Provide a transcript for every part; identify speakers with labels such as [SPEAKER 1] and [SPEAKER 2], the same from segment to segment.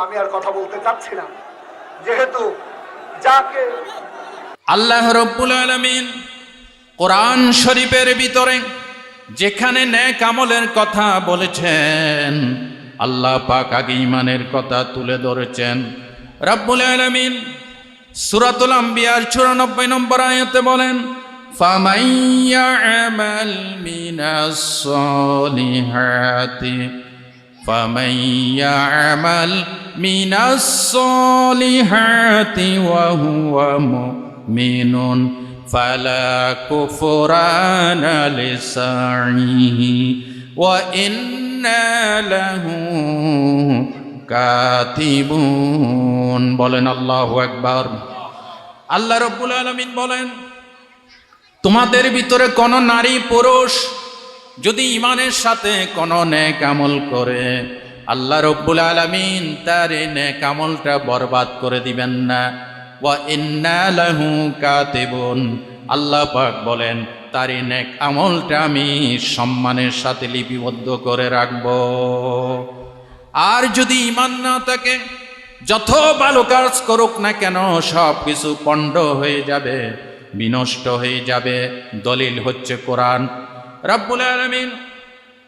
[SPEAKER 1] আমি আর কথা বলতে চাচ্ছি না, যেহেতু যাকে
[SPEAKER 2] আল্লাহ রাব্বুল আলামিন কোরআন শরীফের ভিতরে যেখানে নেক আমলের কথা বলেছেন, আল্লাহ পাক আগে ঈমানের কথা তুলে ধরেছেন। রাব্বুল আলামিন সূরাতুল আম্বিয়ার 94 নম্বর আয়াতে বলেন, ফামান ইয়ামাল মিনাস সলিহাতি ফামান ইয়ামাল মিনাস সলিহাতি ওয়া হুয়া মুমিনুন ফালা কুফরানা লিসাইহি ওয়া ইন্না লাহু কাতিবুন। বলেন আল্লাহু আকবার। আল্লাহ রাব্বুল আলামিন বলেন, তোমাদের ভিতরে কোন নারী পুরুষ যদি ঈমানের সাথে কোন নেক আমল করে, আল্লাহ রাব্বুল আলামিন তার এই নেক আমলটা বরবাদ করে দিবেন না। ওয়া ইন্না লাহু কাতিবুন, আল্লাহ পাক বলেন তার এই নেক আমলটা আমি সম্মানের সাথে লিপিবদ্ধ করে রাখব। আর যদি ঈমান না থাকে, যত ভালো কাজ করুক না কেন সব কিছু পণ্ড হয়ে যাবে, বিনষ্ট হয়ে যাবে। দলিল হচ্ছে কোরআন। রাব্বুল আলামিন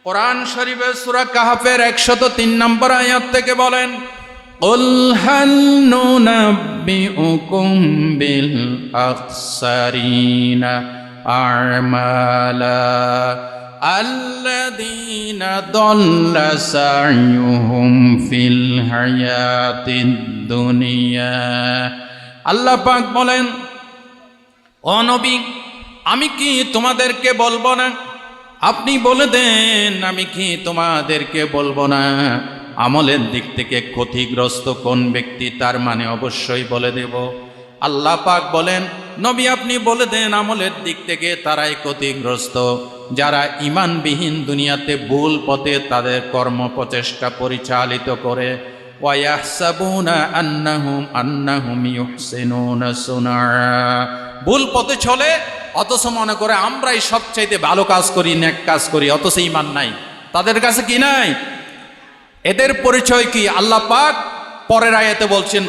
[SPEAKER 2] কোরআন শরীফের সূরা কাহফের 103 নম্বর আয়াত থেকে বলেন, কুল হাল নুনাব্বিউকুম বিল আখসারিনা আমালা আল্লাযীনা দাল্লা সা'য়ুহুম ফিল হায়াতিদ দুনিয়া। আল্লাহ পাক বলেন, ও নবী, আমি কি তোমাদেরকে বলবো না? আপনি বলে দেন, আমি কি তোমাদেরকে বলবো না আমলের দিক থেকে ক্ষতিগ্রস্ত কোন ব্যক্তি? তার মানে অবশ্যই বলে দেব। আল্লাহ পাক বলেন, নবী আপনি বলে দেন আমলের দিক থেকে তারাই ক্ষতিগ্রস্ত যারা ঈমানবিহীন দুনিয়াতে ভুল পথে তাদের কর্ম প্রচেষ্টা পরিচালিত করে। ওয়ায়াহসাবুনা আন্নাহুম ইউহসিনুনা সুনা, ভুল পথে চলে অথচ মনে করে আমরাই সবচাইতে ভালো কাজ করি, নেক কাজ করি, অথচ ঈমান নাই তাদের কাছে। কি নাই? এদের পরিচয় কি? আল্লাহ পাক পরের আয়াতে বলছেন,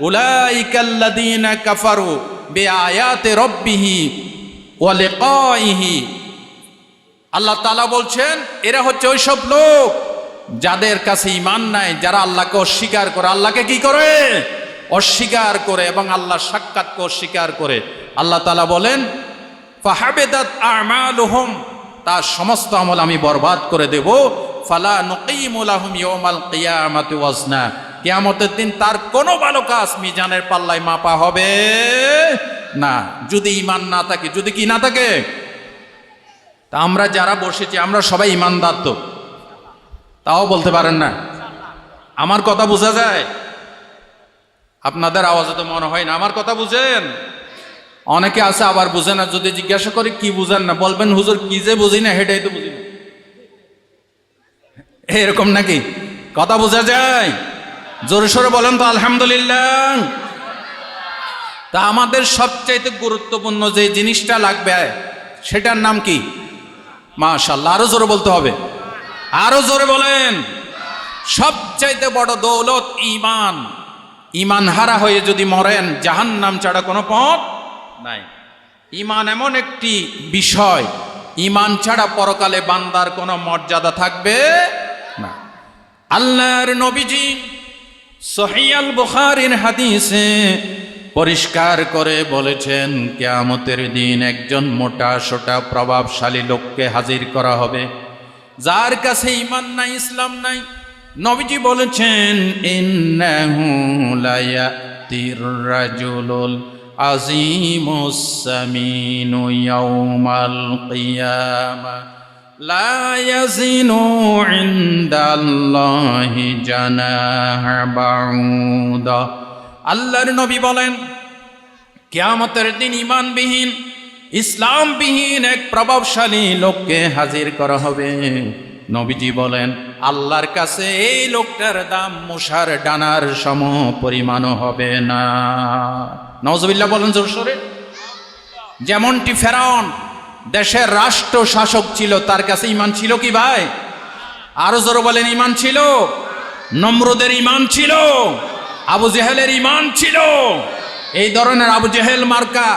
[SPEAKER 2] উলাইকাল্লাযীনা কাফারু বিআয়াতি রাব্বিহি ওয়া লিকাইহি। আল্লাহ তাআলা বলছেন এরা হচ্ছে ওইসব লোক যাদের কাছে ঈমান নাই, যারা আল্লাহকে অস্বীকার করে। আল্লাহকে কি করে? অস্বীকার করে, এবং আল্লাহর সাক্ষাৎকে অস্বীকার করে। আল্লাহ তাআলা বলেন, ফাহাবিদাত আমালুহুম, তার সমস্ত আমল আমি বরবাদ করে দেব। ফালা নুকিমু লাহুম ইয়াওমাল কিয়ামাতি ওয়াজনা, কিয়ামতের দিন তার কোনো ভালো কাজ মিজানের পাল্লায় মাপা হবে না, যদি ঈমান না থাকে। যদি কি না থাকে? তা আমরা যারা বসেছি আমরা সবাই ঈমানদার তো? তাও বলতে পারেন না। আমার কথা বোঝা যায়? আপনাদের আওয়াজে তো মনে হয় না। আমার কথা বুঝেন? অনেকে আছে আবার বুঝে না। যদি জিজ্ঞাসা করি কি বুঝেন না, বলবেন হুজুর কি যে বুঝি না সেটাই তো বুঝি না। এরকম নাকি? কথা বোঝা যায়? জোরে সোরে বলেন তো আলহামদুলিল্লাহ। তা আমাদের সবচাইতে গুরুত্বপূর্ণ যে জিনিসটা লাগবে সেটার নাম কি? মাশাআল্লাহ। আরো জোরে বলতে হবে, আরো জোরে বলেন। সবচাইতে বড় দৌলত ঈমান। ঈমান হারা হয়ে যদি মরেন, জাহান্নাম ছাড়া কোনো পথ নাই। ঈমান এমন একটি বিষয়, ঈমান ছাড়া পরকালে বান্দার কোনো মর্যাদা থাকবে না। আল্লাহর নবীজি সহিহ আল বুখারীর হাদিসে পরিষ্কার করে বলেছেন, কিয়ামতের দিন একজন মোটা সোটা প্রভাবশালী লোককে হাজির করা হবে, যার কাছে ঈমান নাই, ইসলাম নাই। নবীজি বলেছেন, ইন্নাহু লায়াতির রাজুলুল আজিমুস সামিনু ইয়াউমাল কিয়ামা লা ইয়াজিনু ইনদাল্লাহি জানাহা বাউদা। আল্লাহর নবী বলেন, কিয়ামতের দিন ঈমানবিহীন, ইসলামবিহীন এক প্রভাবশালী লোককে হাজির করা হবে। নবীজি বলেন, আল্লাহর কাছে এই লোকটার দাম মশার ডানার সম পরিমাণও হবে না। নাউজুবিল্লাহ বলেন জোরে। যেমনটি ফেরাউন দেশের রাষ্ট্র শাসক ছিল, তার কাছে ঈমান ছিল কি ভাই? আরো জোরে বলেন, ঈমান ছিল? নমরুদের ঈমান ছিল, আবু জেহেলের ঈমান ছিল। এই ধরনের আবু জেহেল মার্কা,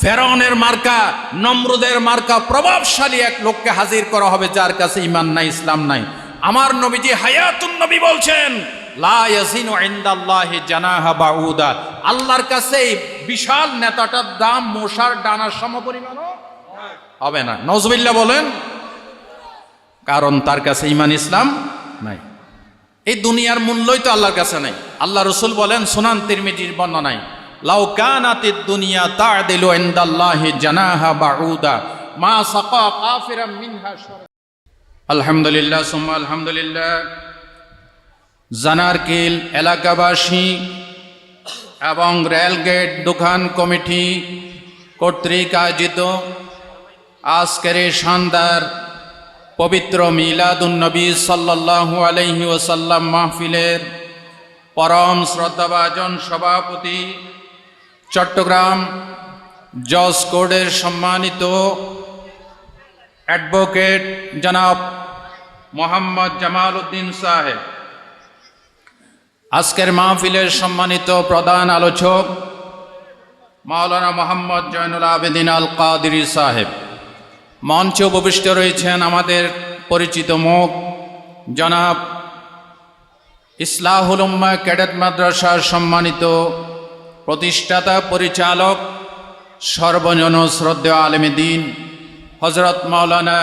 [SPEAKER 2] ফেরাউনের মার্কা, নমরুদের মার্কা প্রভাবশালী এক লোককে হাজির করা হবে যার কাছে ঈমান নাই, ইসলাম নাই। আমার নবীজি হায়াতুন নবী বলছেন, লা ইয়াজিনু ইনদাল্লাহি জানাহা বাউদা, আল্লাহর কাছে এই বিশাল নেতাটার দাম মশার ডানার সমপরিমাণও হবে না। নজবিল্লাহ বলেন, কারণ তার কাছে ঈমান ইসলাম নাই। এই দুনিয়ার মূল্যই তো আল্লাহর কাছে নাই। আল্লাহ রসুল বলেন সুনান তিরমিজির বর্ণনায়, লাউ কানাতিদ দুনিয়া তা'দিলু ইনদাল্লাহি জানাহা বাউদা মা সাকা কাফিরাম মিনহা শারব। আলহামদুলিল্লাহ সুম্মা আলহামদুলিল্লাহ। জানারকিল এলাকাবাসী এবং রেলগেট দোকান কমিটি কর্তৃক আয়োজিত আজকের এই শানদার পবিত্র মিলাদুন নবী সাল্লাল্লাহু আলাইহি ওয়াসাল্লাম মাহফিলের পরম শ্রদ্ধাভাজন সভাপতি, চট্টগ্রাম জজ কোর্টের সম্মানিত অ্যাডভোকেট জনাব মোহাম্মদ জামাল উদ্দিন সাহেব, আজকের মাহফিলের সম্মানিত প্রধান আলোচক মাওলানা মোহাম্মদ জয়নুল আবেদিন আল কাদেরী সাহেব, মঞ্চে উপবিষ্ট রয়েছেন আমাদের পরিচিত মুখ জনাব ইসলাহুল উম্মাহ ক্যাডেট মাদ্রাসার সম্মানিত প্রতিষ্ঠাতা পরিচালক সর্বজন শ্রদ্ধেয় আলেম দ্বীন হযরত মাওলানা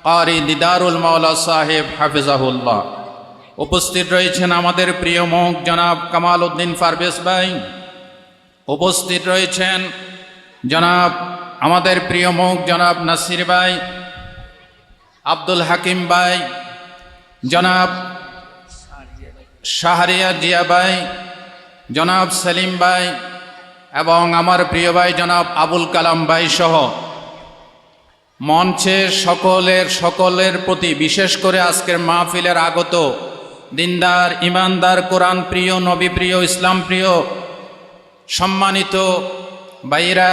[SPEAKER 2] কারি দিদারুল মাওলা সাহেব হাফিজাহুল্লাহ। উপস্থিত রয়েছেন আমাদের প্রিয় মুখ জনাব কামাল উদ্দিন পারভেজ ভাই, উপস্থিত রয়েছেন জনাব আমাদের প্রিয় মুখ জনাব নাসির ভাই, আব্দুল হাকিম ভাই, জনাব শাহরিয়ার জিয়া ভাই, জনাব সেলিম ভাই এবং আমার প্রিয় ভাই জনাব আবুল কালাম ভাই সহ মঞ্চে সকলের প্রতি, বিশেষ করে আজকের মাহফিলের আগত দিনদার, ইমানদার, কোরআন প্রিয়, নবী প্রিয়, ইসলাম প্রিয় সম্মানিত ভাইরা,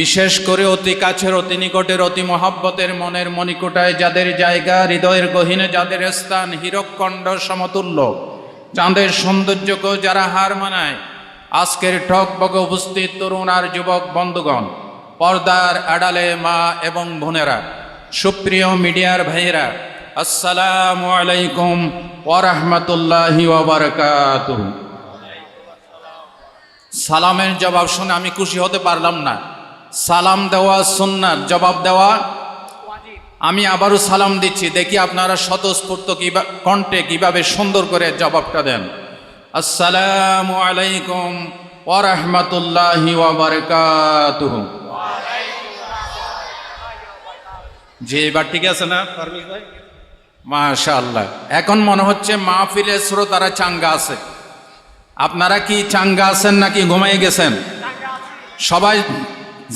[SPEAKER 2] বিশেষ করে অতি কাছের, অতি নিকটের, অতি মহব্বতের, মনের মণিকোটায় যাদের জায়গা, হৃদয়ের গহীনে যাদের স্থান, হীরকখণ্ড সমতুল্য চাঁদের সৌন্দর্যকেও যারা হার মানায়, আজকের টকবগে উপস্থিত তরুণ আর যুবক বন্ধুগণ, পর্দার আড়ালে মা এবং বোনেরা, সুপ্রিয় মিডিয়ার ভাইয়েরা, আসসালামু আলাইকুম ওয়া রাহমাতুল্লাহি ওয়া বারাকাতুহু। সালামের জবাব শুনে আমি খুশি হতে পারলাম না। সালাম দেওয়া সুন্নাত, জবাব দেওয়া আমি আবারও সালাম দিচ্ছি, দেখি আপনারা স্বতঃস্ফূর্ত কণ্ঠে কিভাবে সুন্দর করে জবাবটা দেন। আসসালামু আলাইকুম ওয়া রাহমাতুল্লাহি ওয়া বারাকাতুহু। জি, এবার ঠিক আছে না পারভেজ ভাই? মাশাআল্লাহ। এখন মনে হচ্ছে মাহফিলের শ্রোতারা চাঙ্গা আছে। আপনারা কি চাঙ্গা আছেন নাকি ঘুমিয়ে গেছেন? সবাই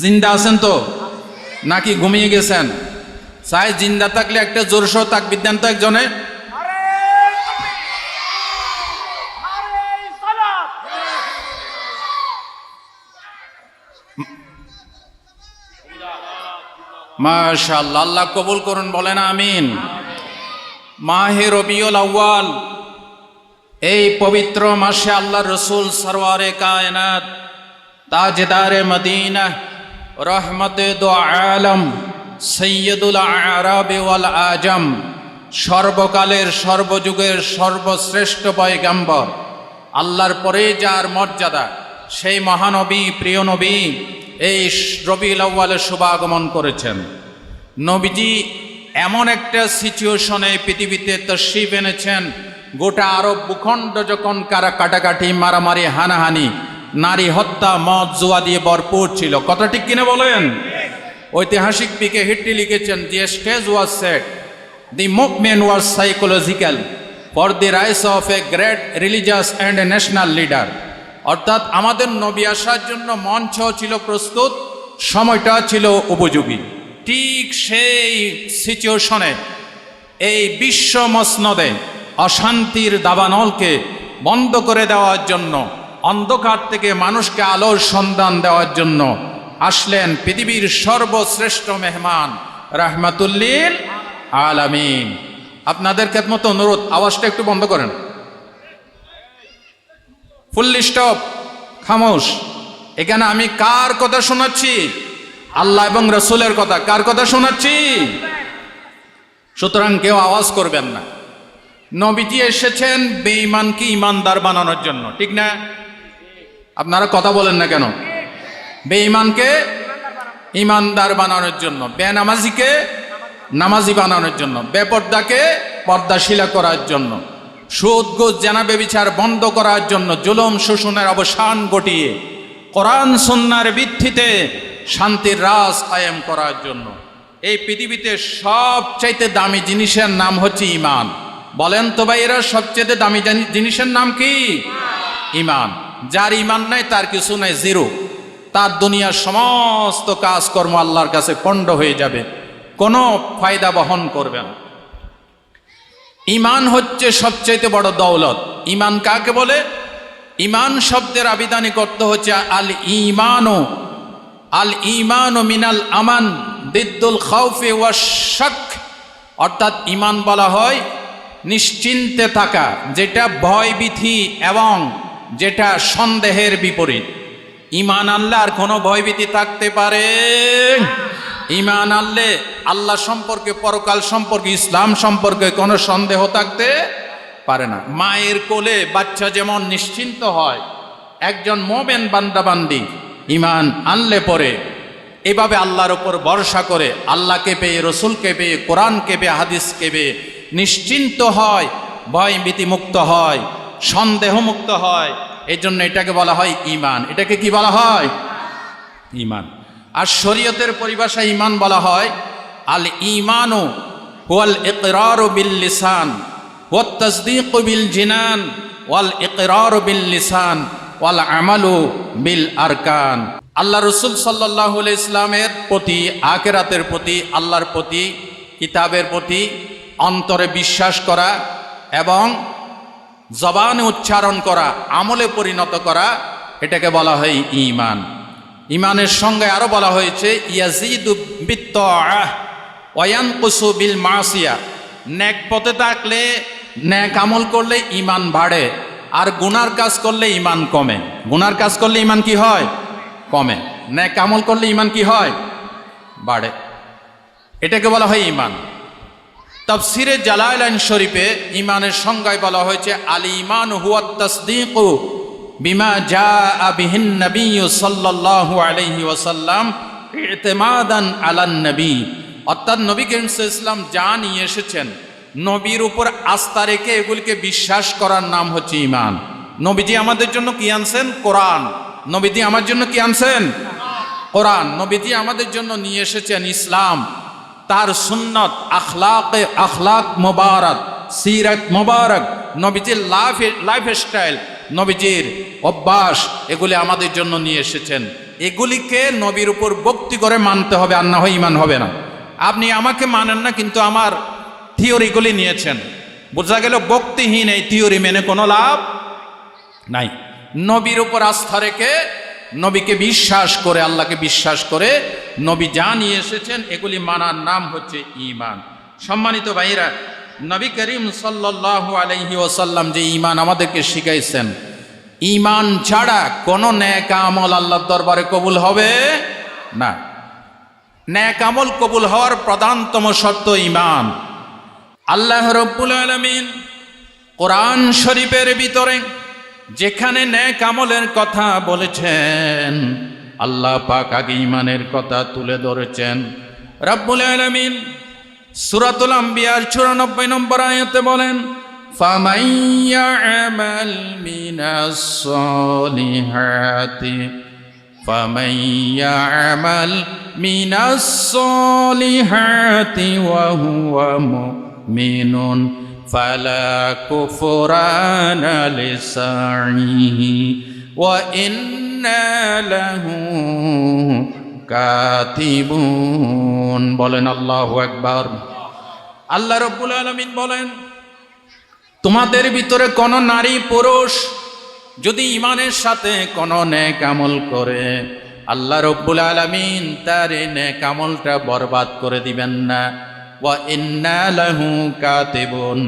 [SPEAKER 2] জিন্দা আছেন তো নাকি ঘুমিয়ে গেছেন? চাই জিন্দা থাকলে একটা জোরসোর তাকবীর দেন তো একজনে। মাশাআল্লাহ, আল্লাহ কবুল করুন, বলেন আমিন। মাহে রবিউল আউয়াল, এই পবিত্র মাসে আল্লাহ রসুল সরওয়ারে কায়নাত, তাজদারে মদিনা, রহমতে দো আলম, সৈয়দুল আরাব ওয়াল আজম, সর্বকালের সর্বযুগের সর্বশ্রেষ্ঠ পয়গম্বর, আল্লাহর পরে যার মর্যাদা, সেই মহানবী, প্রিয় নবী এই রবিউল আউয়ালে শুভাগমন করেছেন। নবীজি এমন একটা সিচুয়েশনে পৃথিবীতে তশরিফ এনেছেন, গোটা আরব ভূখণ্ড যখন কাটাকাটি, মারামারি, হানাহানি, নারী হত্যা, মদ জুয়া দিয়ে ভরপুর ছিল। কথা ঠিক কিনা বলেন? ঐতিহাসিক পিকে হিট্টি লিখেছেন, দি stage was set, the movement was psychological for the rice of a great religious and a national leader. অর্থাৎ আমাদের নবী আসার জন্য মঞ্চ ছিল প্রস্তুত, সময়টা ছিল উপযোগী। ঠিক সেই সিচুয়েশনে এই বিশ্ব মসনদে অশান্তির দাবানলকে বন্ধ করে দেওয়ার জন্য, অন্ধকার থেকে মানুষকে আলোর সন্ধান দেওয়ার জন্য আসলেন পৃথিবীর সর্বশ্রেষ্ঠ মেহমান রাহমাতুল লিল আলামিন। আপনাদের খেদমতে অনুরোধ, আওয়াজটা একটু বন্ধ করেন। ফুল স্টপ, খামোশ। এখানে আমি কার কথা শোনাচ্ছি? আল্লাহ এবং রসুলের কথা। কার কথা শোনাচ্ছি? সুতরাং কেউ আওয়াজ করবেন না। নবীজি এসেছেন বেঈমানকে ইমানদার বানানোর জন্য, ঠিক না? আপনারা কথা বলেন না কেন? বেঈমানকে ইমানদার বানানোর জন্য, বেনামাজিকে নামাজি বানানোর জন্য, বেপর্দাকে পর্দাশীলা করার জন্য, সুদ ঘুষ জেনা ব্যভিচার বন্ধ করার জন্য, জুলুম শোষণের অবসান ঘটিয়ে কোরআন সুন্নাহর ভিত্তিতে শান্তির রাজ কায়েম করার জন্য। এই পৃথিবীতে সবচাইতে দামি জিনিসের নাম হচ্ছে ইমান। বলেন তো ভাই, এরা সবচেয়ে দামি জিনিসের নাম কি? ইমান। যার ইমান নাই তার কিছু নাই, জিরো। তার দুনিয়ার সমস্ত কাজকর্ম আল্লাহর কাছে পণ্ড হয়ে যাবে, কোনো ফায়দা বহন করবে না। ইমান হচ্ছে সবচাইতে বড় দৌলত। ইমান কাকে বলে? ইমান শব্দের আবিধানিক অর্থ হচ্ছে আল ঈমানু। আল ঈমানু মিনাল আমান দিদ্দুল খাউফি ওয়াশ শাক। অর্থাৎ ইমান বলা হয় নিশ্চিন্তে থাকা, যেটা ভয়ভীতি এবং যেটা সন্দেহের বিপরীত। ইমান আনলে আর কোনো ভয়ভীতি থাকতে পারে? ইমান আনলে আল্লাহ সম্পর্কে, পরকাল সম্পর্কে, ইসলাম সম্পর্কে কোনো সন্দেহ থাকতে পারে না। মায়ের কোলে বাচ্চা যেমন নিশ্চিন্ত হয়, একজন মোমেন বান্দাবান্দি ইমান আনলে পরে এভাবে আল্লাহর উপর ভরসা করে, আল্লাহকে পেয়ে, রসুলকে পেয়ে, কোরআনকে পেয়ে, হাদিসকে পেয়ে নিশ্চিন্ত হয়, ভয় ভীতি মুক্ত হয়, সন্দেহ মুক্ত হয়। এই জন্য এটাকে বলা হয় ইমান। এটাকে কি বলা হয়? ইমান। আর শরীয়তের পরিভাষায় ইমান বলা হয় আল ঈমানু ওয়াল ইকরারু বিল লিসান ওয়াত তাসদীকু বিল জিনান ওয়াল ইকরারু বিল লিসান ওয়াল আমালু বিল আরকান। আল্লাহ রসুল সাল্লাল্লাহু আলাইহি ইসলামের প্রতি, আখিরাতের প্রতি, আল্লাহর প্রতি, কিতাবের প্রতি অন্তরে বিশ্বাস করা এবং জবানে উচ্চারণ করা, আমলে পরিণত করা, এটাকে বলা হয় ঈমান। ইমানের সঙ্গে আরো বলা হয়েছে ইয়াজিদু বিত্তাআহ ওয়া ইয়ানকুসু বিল মাসিয়া। নেক পথে থাকলে, নেক আমল করলে ইমান বাড়ে, আর গুনার কাজ করলে ইমান কমে। গুনার কাজ করলে ইমান কি হয়? কমে। নেক আমল করলে ইমান কি হয়? বাড়ে। এটাকে বলা হয় ইমান। তাফসিরে জালালাইন শরীফে ইমানের সংজ্ঞায় বলা হয়েছে আল ঈমান হুয়া তাসদীকু বিমা জাআ বিহিন নবী সাল্লাল্লাহু আলাইহি ওয়াসাল্লাম ইতিমাদান আলান নবী। অর্থাৎ নবী করিম সাল্লাল্লাহু আলাইহি ওয়াসাল্লাম যা নিয়ে এসেছেন, নবীর উপর আস্থা রেখে এগুলিকে বিশ্বাস করার নাম হচ্ছে ঈমান। নবীজি আমাদের জন্য কি আনছেন? কোরআন। নবীজি আমার জন্য কি আনছেন? কোরআন। নবীজি আমাদের জন্য নিয়ে এসেছেন ইসলাম, তার সুন্নত, আখলাক মোবারক, সিরাত মোবারক, নবীজির লাইফ স্টাইল, নবীজির অভ্যাস, এগুলি আমাদের জন্য নিয়ে এসেছেন। এগুলিকে নবীর উপর ভক্তি করে মানতে হবে, আর না হয় ঈমান হবে না। আপনি আমাকে মানেন না, কিন্তু আমার থিওরিগুলি নিয়েছেন, বোঝা গেল ভক্তিহীন এই থিওরি মেনে কোনো লাভ নাই। নবীর উপর আস্থা রেখে, নবীকে বিশ্বাস করে, আল্লাহকে বিশ্বাস করে নবী যা নিয়ে এসেছেন এগুলি মানার নাম হচ্ছে ঈমান। সম্মানিত ভাইরা, নবী করিম সাল্লাল্লাহু আলাইহি ওয়াসাল্লাম যে ঈমান আমাদেরকে শিখাইছেন, ঈমান ছাড়া কোনো নেক আমল আল্লাহর দরবারে কবুল হবে না। নেক আমল কবুল হওয়ার প্রধানতম শর্ত ঈমান। আল্লাহ রাব্বুল আলামিন কোরআন শরীফের ভিতরে যেখানে নেক আমলের কথা বলেছেন, আল্লাহ পাক আগে ঈমানের কথা তুলে ধরেছেন। রাব্বুল আলামিন সূরাতুল আম্বিয়ার 94 নম্বর আয়াতে বলেন, ফামান ইয়ামাল মিনাস সলিহাতি ফামান ইয়ামাল মিনাস সলিহাতি ওয়া হুয়া মুমিনুন ফালা কুফরানা লিসাইহি ওয়া ইন্না লাহু কাতিবুন। বলেন আল্লাহু আকবার। আল্লাহ রাব্বুল আলামিন বলেন, তোমাদের ভিতরে কোন নারী পুরুষ যদি ঈমানের সাথে কোন নেক আমল করে, আল্লাহ রাব্বুল আলামিন তার নেক আমলটা বরবাদ করে দিবেন না। ওয়া ইন্না লাহু কাতিবুন,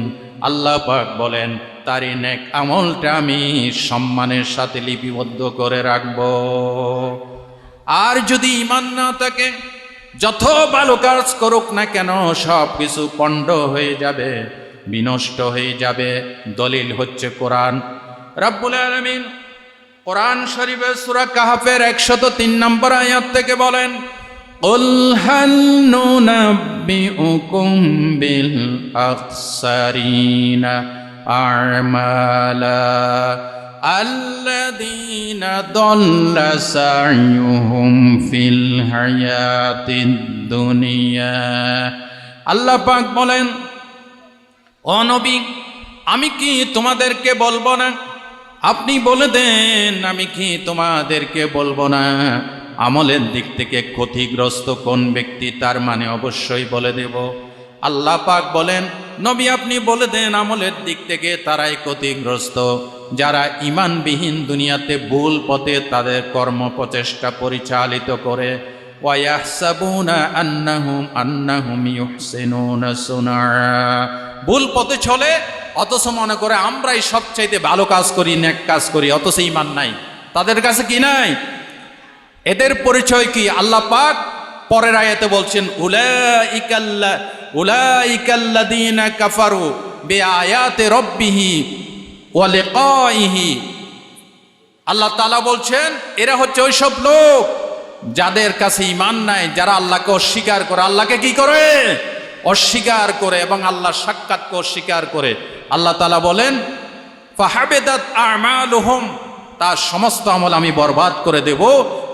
[SPEAKER 2] আল্লাহ পাক বলেন তারই নেক আমলটা আমি সম্মানের সাথে লিপিবদ্ধ করে রাখব। আর যদি ঈমান না থাকে, যত ভালো কাজ করুক না কেন সব কিছু পণ্ড হয়ে যাবে, বিনষ্ট হয়ে যাবে। দলিল হচ্ছে কোরআন। রব্বুল আলামিন কোরআন শরীফের সূরা কাহফের 103 নম্বর আয়াত থেকে বলেন, কুল হাল নুনাব্বিউকুম বিল আখসারিনা আমালা আল্লাযীনা দাল্লা সা'য়ুহুম ফিল হায়াতিদ দুনিয়া। আল্লাহ পাক বলেন, ও নবী, আমি কি তোমাদেরকে বলবো না? আপনি বলে দেন, আমি কি তোমাদেরকে বলবো না আমলের দিক থেকে ক্ষতিগ্রস্ত কোন ব্যক্তি? তার মানে অবশ্যই বলে দেব। আল্লাহ পাক বলেন, নবী আপনি বলে দেন আমলের দিক থেকে তারাই ক্ষতিগ্রস্ত যারা ঈমানবিহীন দুনিয়াতে ভুল পথে তাদের কর্ম প্রচেষ্টা পরিচালিত করে। ওয়ায়াহসাবুনা আন্নাহুম ইউহসিনুনা সুনা। ভুল পথে চলে, অথচ মনে করে আমরাই সবচাইতে ভালো কাজ করি, নেক কাজ করি, অথচ ঈমান নাই তাদের কাছে। কি নাই? এদের পরিচয় কি? আল্লাহ পাক পরের আয়াতে বলছেন, উলাইকাল্লাযীনা কাফারু বিআয়াতি রাব্বিহি ওয়া লিকাইহি। আল্লাহ তাআলা বলছেন এরা হচ্ছে ওইসব লোক যাদের কাছে ঈমান নাই, যারা আল্লাহকে অস্বীকার করে। আল্লাহকে কি করে? অস্বীকার করে, এবং আল্লাহর সাক্ষাৎকে অস্বীকার করে। আল্লাহ তাআলা বলেন, ফাহাবিদাত আমালুহুম, তার সমস্ত আমল আমি বরবাদ করে দেব।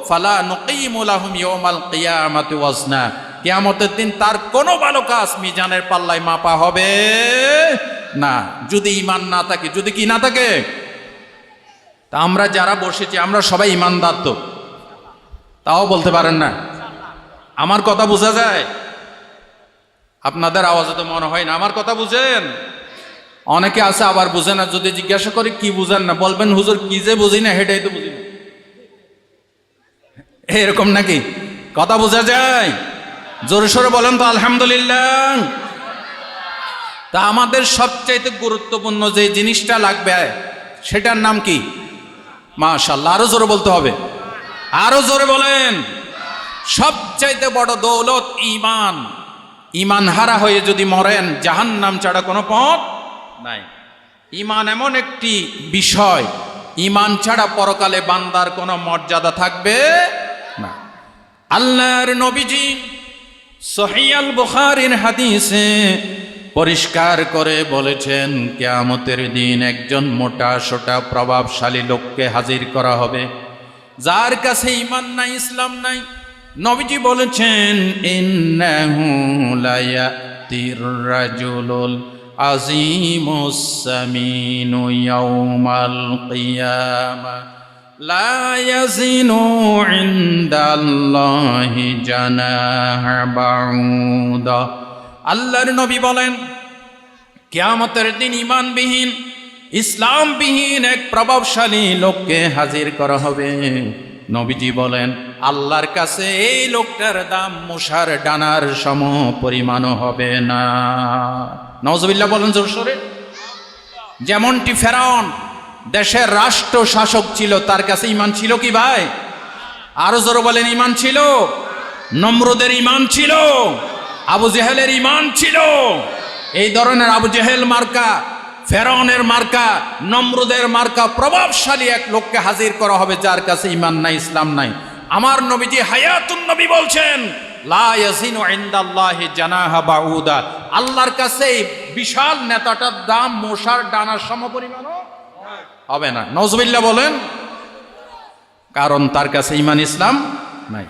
[SPEAKER 2] ফালা নুকিমু লাহুম ইয়াওমাল কিয়ামাতি ওয়াজনা, কিয়ামতের দিন তার কোনো ভালো কাজ মিজানের পাল্লায় মাপা হবে না, যদি ঈমান না থাকে। যদি কি না থাকে? তা আমরা যারা বসেছি আমরা সবাই ঈমানদার তো? তাও বলতে পারেন না। আমার কথা বোঝা যায়? আপনাদের আওয়াজে তো মনে হয় না। আমার কথা বুঝেন? অনেকে আছে আবার বুঝে না। যদি জিজ্ঞাসা করি কি বুঝেন না, বলবেন হুজুর কি যে বুঝি না সেটাই তো বুঝি না। এরকম নাকি? কথা বোঝা যায়? জোরে সোরে বলেন তো আলহামদুলিল্লাহ। তা আমাদের সবচাইতে গুরুত্বপূর্ণ যে জিনিসটা লাগবে সেটার নাম কি? মাশাআল্লাহ। আরো জোরে বলতে হবে, আরো জোরে বলেন। সবচাইতে বড় দৌলত ঈমান। ঈমান হারা হয়ে যদি মরেন, জাহান্নাম ছাড়া কোনো পথ নাই। ঈমান এমন একটি বিষয়, ঈমান ছাড়া পরকালে বান্দার কোনো মর্যাদা থাকবে না। আল্লাহর নবীজি সহিহ আল বুখারীর হাদিসে পরিষ্কার করে বলেছেন, কিয়ামতের দিন একজন মোটা সোটা প্রভাবশালী লোককে হাজির করা হবে, যার কাছে ঈমান নাই, ইসলাম নাই। নবীজি বলেছেন, ইন্নাহু লায়াতির রাজুলুল আজিমুস সামিনু ইয়াউমাল কিয়ামা লা ইয়াজিনু ইনদাল্লাহি জানাহা বাউদা। আল্লাহর নবী বলেন, কিয়ামতের দিন ঈমানবিহীন, ইসলামবিহীন এক প্রভাবশালী লোককে হাজির করা হবে। নবীজি বলেন, আল্লাহর কাছে এই লোকটার দাম মশার ডানার সম পরিমাণও হবে না। নাউজুবিল্লাহ বলেন জোরে। যেমনটি ফেরাউন দেশের রাষ্ট্র শাসক ছিল, তার কাছে ঈমান ছিল কি ভাই? আরো জোরে বলেন, ঈমান ছিল। নমরুদের ঈমান ছিল, আবু জেহেলের ঈমান ছিল। এই ধরনের আবু জেহেল মার্কা, ফেরাউনের মার্কা, নমরুদের মার্কা প্রভাবশালী এক লোককে হাজির করা হবে যার কাছে ঈমান নাই, ইসলাম নাই। আমার নবীজি হায়াতুন নবী বলছেন, লা ইয়াজিনু ইনদাল্লাহি জানাহা বাউদা। আল্লাহর কাছে বিশাল নেতাটার দাম মশার ডানার সমপরিমাণও হবে না। নাউজুবিল্লাহ বলেন। কারণ তার কাছে ঈমান ইসলাম নাই।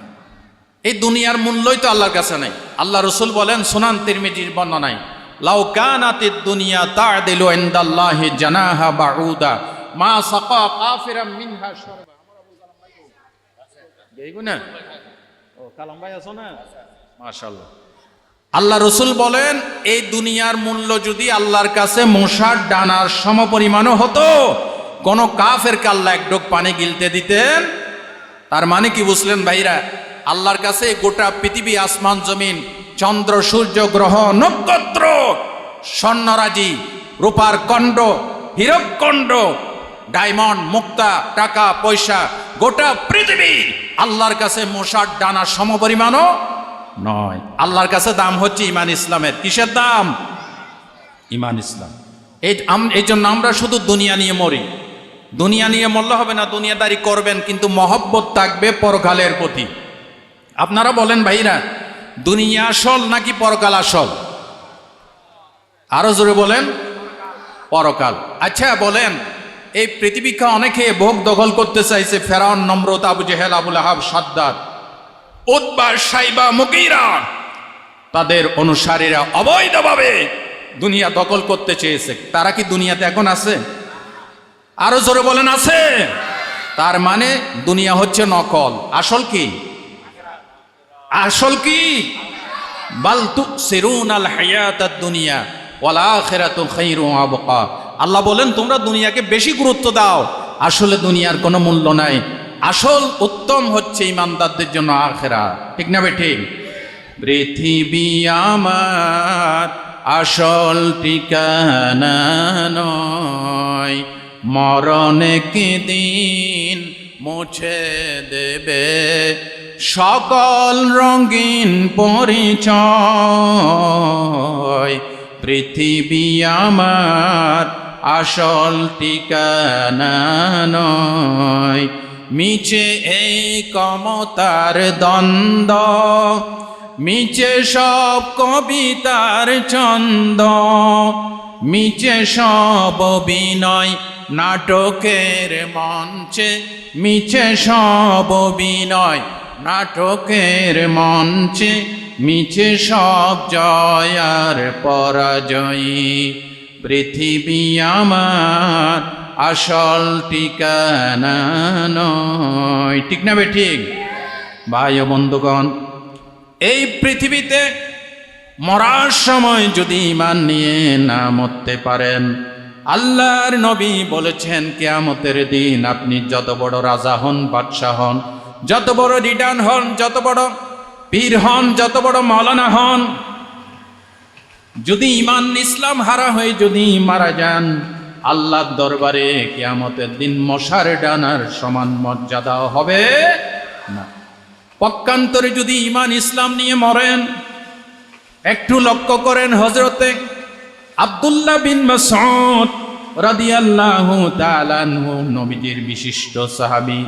[SPEAKER 2] এই দুনিয়ার মূল্যই তো আল্লাহর কাছে নাই। আল্লাহ রাসূল বলেন, সুনান তিরমিজির বর্ণনায়, লাউ কানাতিদ দুনিয়া তা'দিলু ইনদাল্লাহি জানাহা বাউদা মা সাকা কাফিরাম মিনহা শারবা। এইগুনা ও কালাম ভাই আছো না? মাশাআল্লাহ। আল্লাহ রাসূল বলেন, এই দুনিয়ার মূল্য যদি আল্লাহর কাছে মশার ডানার সমপরিমাণও হতো, কোন কাফেরকে আল্লাহ এক ঢোক পানি গিলতে দিতেন। তার মানে কি বুঝলেন ভাইরা? আল্লাহর কাছে গোটা পৃথিবী, আসমান জমিন, চন্দ্র সূর্য গ্রহ নক্ষত্র স্বর্ণরাজি রূপার কণ্ড, হীরক কণ্ড, ডায়মন্ড, মুক্তা, টাকা পয়সা, গোটা পৃথিবী আল্লাহর কাছে মশার ডানা সমপরিমাণও নয়। আল্লাহর কাছে দাম হচ্ছে ঈমান ইসলামের। কিসের দাম? ঈমান ইসলাম। এই জন্য আমরা শুধু দুনিয়া নিয়ে মরি। দুনিয়া নিয়ে মরলে হবে না, দুনিয়াদারি করবেন কিন্তু মহব্বত থাকবে পরকালের প্রতি। আপনারা বলেন ভাইরা, দুনিয়া আসল নাকি পরকাল আসল? আরো জোরে বলেন, পরকাল। আচ্ছা বলেন, এই পৃথিবীকে অনেকে ভোগ দখল করতে চাইছে। ফেরাউন, নমরুদ, আবু জেহেল, আবুল আহাব, সাদ্দাত, উতবা, সাইবা, মুগীরা, তাদের অনুসারীরা অবৈধভাবে দুনিয়া দখল করতে চেয়েছে। তারা কি দুনিয়াতে এখন আছে? আরো জোরে বলেন, আছে। তার মানে দুনিয়া হচ্ছে নকল। আসল কি? আসল কি? বাল তুসিরুনাল হায়াতাদ দুনিয়া ওয়াল আখিরাতু খায়রুন ওয়া আবকা। আল্লাহ বলেন তোমরা দুনিয়াকে বেশি গুরুত্ব দাও, আসলে দুনিয়ার কোনো মূল্য নাই। আসল উত্তম হচ্ছে ইমানদারদের জন্য আখিরাত। ঠিক না বেঠিক? পৃথিবী আমার আসল ঠিকানা নয়, মরণে কি দিন মুছে দেবে সকল রঙিন পরিচয়। পৃথিবী আমার আসল ঠিকানা নয়, মিছে এই কমতার দ্বন্দ্ব, মিছে সব কবিতার ছন্দ, মিছে সব অভিনয় নাটকের মঞ্চে, মিছে সব অভিনয় নাটকের মঞ্চে, মিছে সব জয় আর পরাজয়ী। পৃথিবী আমার আসল ঠিকানা নয়। ঠিক না বেঠিক? ভাই ও বন্ধুগণ, এই পৃথিবীতে মরার সময় যদি ঈমান নিয়ে না মরতে পারেন, আল্লাহর নবী বলেছেন কিয়ামতের দিন আপনি যত বড় রাজা হন, বাদশাহ হন, যত বড় লিডার হন, যত বড় পীর হন, যত বড় মাওলানা হন, যদি ঈমান ইসলাম হারা হয়ে যদি মারা যান, আল্লাহর দরবারে কিয়ামতের দিন মশার ডানার সমান মর্যাদা হবে না। পক্ষান্তরে যদি ঈমান ইসলাম নিয়ে মরেন, একটু লক্ষ্য করেন হযরতে আব্দুল্লাহ বিন মাসউদ রাদিয়াল্লাহু তাআলা আনহু, নবীজির বিশিষ্ট সাহাবী,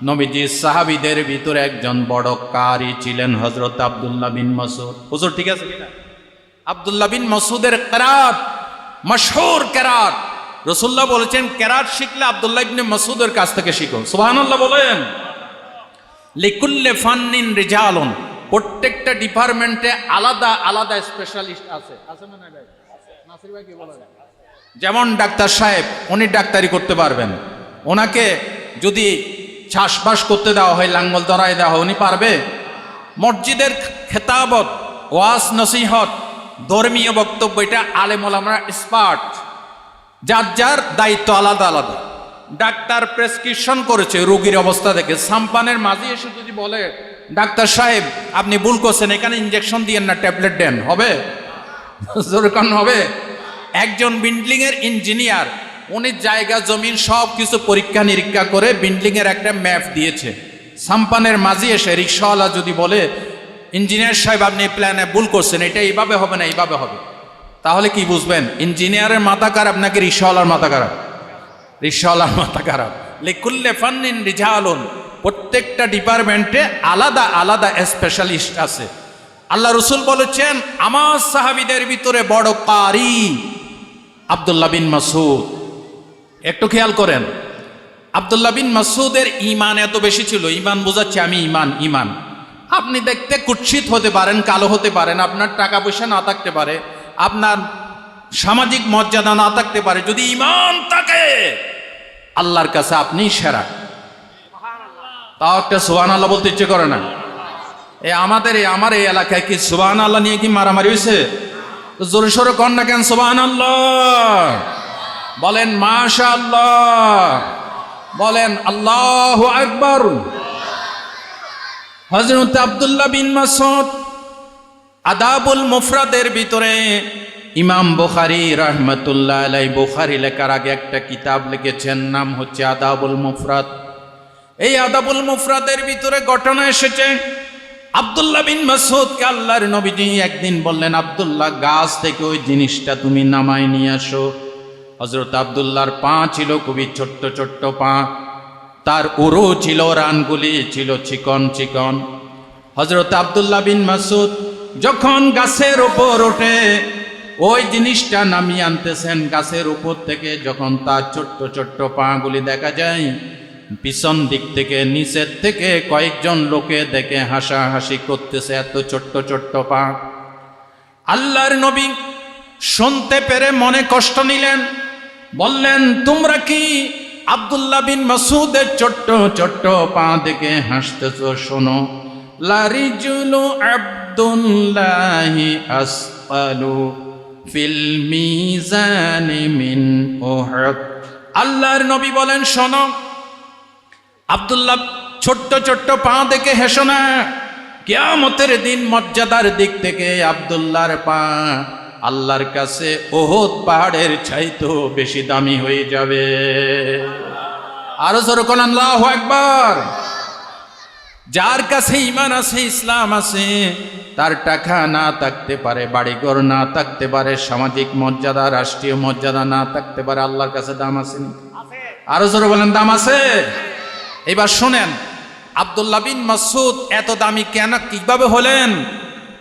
[SPEAKER 2] নবীজির সাহাবীদের ভিতরে একজন বড় কারি ছিলেন হযরত আব্দুল্লাহ বিন মাসউদ। হুজুর ঠিক আছে কিনা? আব্দুল্লাহ বিন মাসউদের কিরাত মাশহুর কিরাত। রাসূলুল্লাহ বলেছেন কিরাত শিখলে আব্দুল্লাহ ইবনে মাসউদের কাছ থেকে শিখো। সুবহানাল্লাহ বলেন। লিকুল্লি ফান্নিন রিজালুন, প্রত্যেকটা ডিপার্টমেন্টে আলাদা আলাদা স্পেশালিস্ট আছে। আছে না ভাই? নাসির ভাই কি বলেন? যেমন ডাক্তার সাহেব, উনি ডাক্তারি করতে পারবেন। ওনাকে যদি চাষবাস করতে দেওয়া হয়, লাঙ্গল ধরায় দেওয়া হয়, উনি পারবে। মসজিদের খেতাবত, ওয়াজ নসিহত, ধর্মীয় বক্তব্য, এটা আলেম ওলামারা এক্সপার্ট। যার যার দায়িত্ব আলাদা আলাদা। ডাক্তার প্রেসক্রিপশন করেছে রোগীর অবস্থা দেখে, সাম্পানের মাঝে এসে যদি বলে ডাক্তার সাহেব আপনি ভুল করছেন, এখানে ইনজেকশন দিয়েন না, ট্যাবলেট দেন, হবে? যেরকম হবে। একজন বিল্ডিং এর ইঞ্জিনিয়ার, উনি জায়গা জমিন সব কিছু পরীক্ষা নিরীক্ষা করে বিল্ডিং এর একটা ম্যাপ দিয়েছে। সাম্পানের মাঝে এসে রিক্সাওয়ালা যদি বলে ইঞ্জিনিয়ার সাহেব আপনি প্ল্যানে ভুল করছেন, এটা এইভাবে হবে না, এইভাবে হবে, তাহলে কি বুঝবেন? ইঞ্জিনিয়ারের মাথা খারাপ নাকি রিক্সাওয়ালার মাথা খারাপ? রিক্সাওয়ালার মাথা খারাপ। লিকুল্লি ফান্নিন রিজালুন, প্রত্যেকটা ডিপার্টমেন্টে আলাদা আলাদা স্পেশালিস্ট আছে। আল্লাহ রসুল বলেছেন আমার সাহাবীদের ভিতরে বড় কারি আব্দুল্লাহ বিন মাসউদ। একটু খেয়াল করেন, আব্দুল্লাহ বিন মাসউদের ঈমান এত বেশি ছিল। ঈমান বোঝাচ্ছে আমি ঈমান। ঈমান, আপনি দেখতে কুৎসিত হতে পারেন, কালো হতে পারেন, আপনার টাকা পয়সা না থাকতে পারে, আপনার সামাজিক মর্যাদা না থাকতে পারে, যদি ঈমান থাকে আল্লাহর কাছে আপনি সেরা। তাও একটা সুবহানাল্লাহ বলতে ইচ্ছে করে না? আমার এই এলাকায় কি সুবহানাল্লাহ নিয়ে কি মারামারি হয়েছে? জোরে সোরে কর না কেন সুবহানাল্লাহ? বলেন মাশাআল্লাহ, বলেন আল্লাহু আকবার। হযরত আব্দুল্লাহ বিন মাসউদ আদাবুল মুফরাদের ভিতরে ইমাম বুখারী রাহমাতুল্লাহ আলাইহি বুখারী লেখার আগে একটা কিতাব লিখেছেন, নাম হচ্ছে আদাবুল মুফরাদ। এই আদাবুল মুফরাদের ভিতরে ঘটনা এসেছে, আব্দুল্লাহ বিন মাসউদকে আল্লাহর নবীজি একদিন বললেন, আব্দুল্লাহ গাছ থেকে ওই জিনিসটা তুমি নামায় নিয়ে আসো। হযরত আব্দুল্লাহর পা ছিল খুবই ছোট্ট ছোট্ট পা, তার উরু ছিল, রানগুলি ছিল চিকন চিকন। হযরত আব্দুল্লাহ বিন মাসউদ যখন গাছের উপর ওঠে ওই জিনিসটা নামিয়ে আনতেছেন, গাছের উপর থেকে যখন তার ছোট্ট ছোট্ট পাগুলি দেখা যায়, পিছন দিক থেকে নিচের থেকে কয়েকজন লোকে দেখে হাসাহাসি করতেছে, এত ছোট্ট ছোট্ট পা। আল্লাহর নবী শুনতে পেরে মনে কষ্ট নিলেন, বললেন, তোমরা কি আব্দুল্লাহ বিন মাসউদের ছোট্ট ছোট্ট পা দেখে হাসতেছো? শোনো, লারিজুলু আব্দুল্লাহি আসফালু ফিল মিজানি মিন উহুদ। আল্লাহর নবী বলেন, শোনো, আব্দুল্লাহ ছোট্ট ছোট্ট পা দেখে হেসো না। কিয়ামতের দিন মর্যাদার দিক থেকে আব্দুল্লাহর পা আল্লাহর কাছে উহুদ পাহাড়ের চাইতেও বেশি দামি হয়ে যাবে। আরো জোরে বলেন আল্লাহু আকবার। যার কাছে ঈমান আছে, ইসলাম আছে, তার টাকা না থাকতে পারে, বাড়িঘর না থাকতে পারে, সামাজিক মর্যাদা, রাষ্ট্রীয় মর্যাদা না থাকতে পারে, আল্লাহর কাছে দাম আছে। আরো জোরে বলেন দাম আছে। এবার শোনেন, আব্দুল্লাহ বিন মাসউদ এত দামি কেন, কিভাবে হলেন?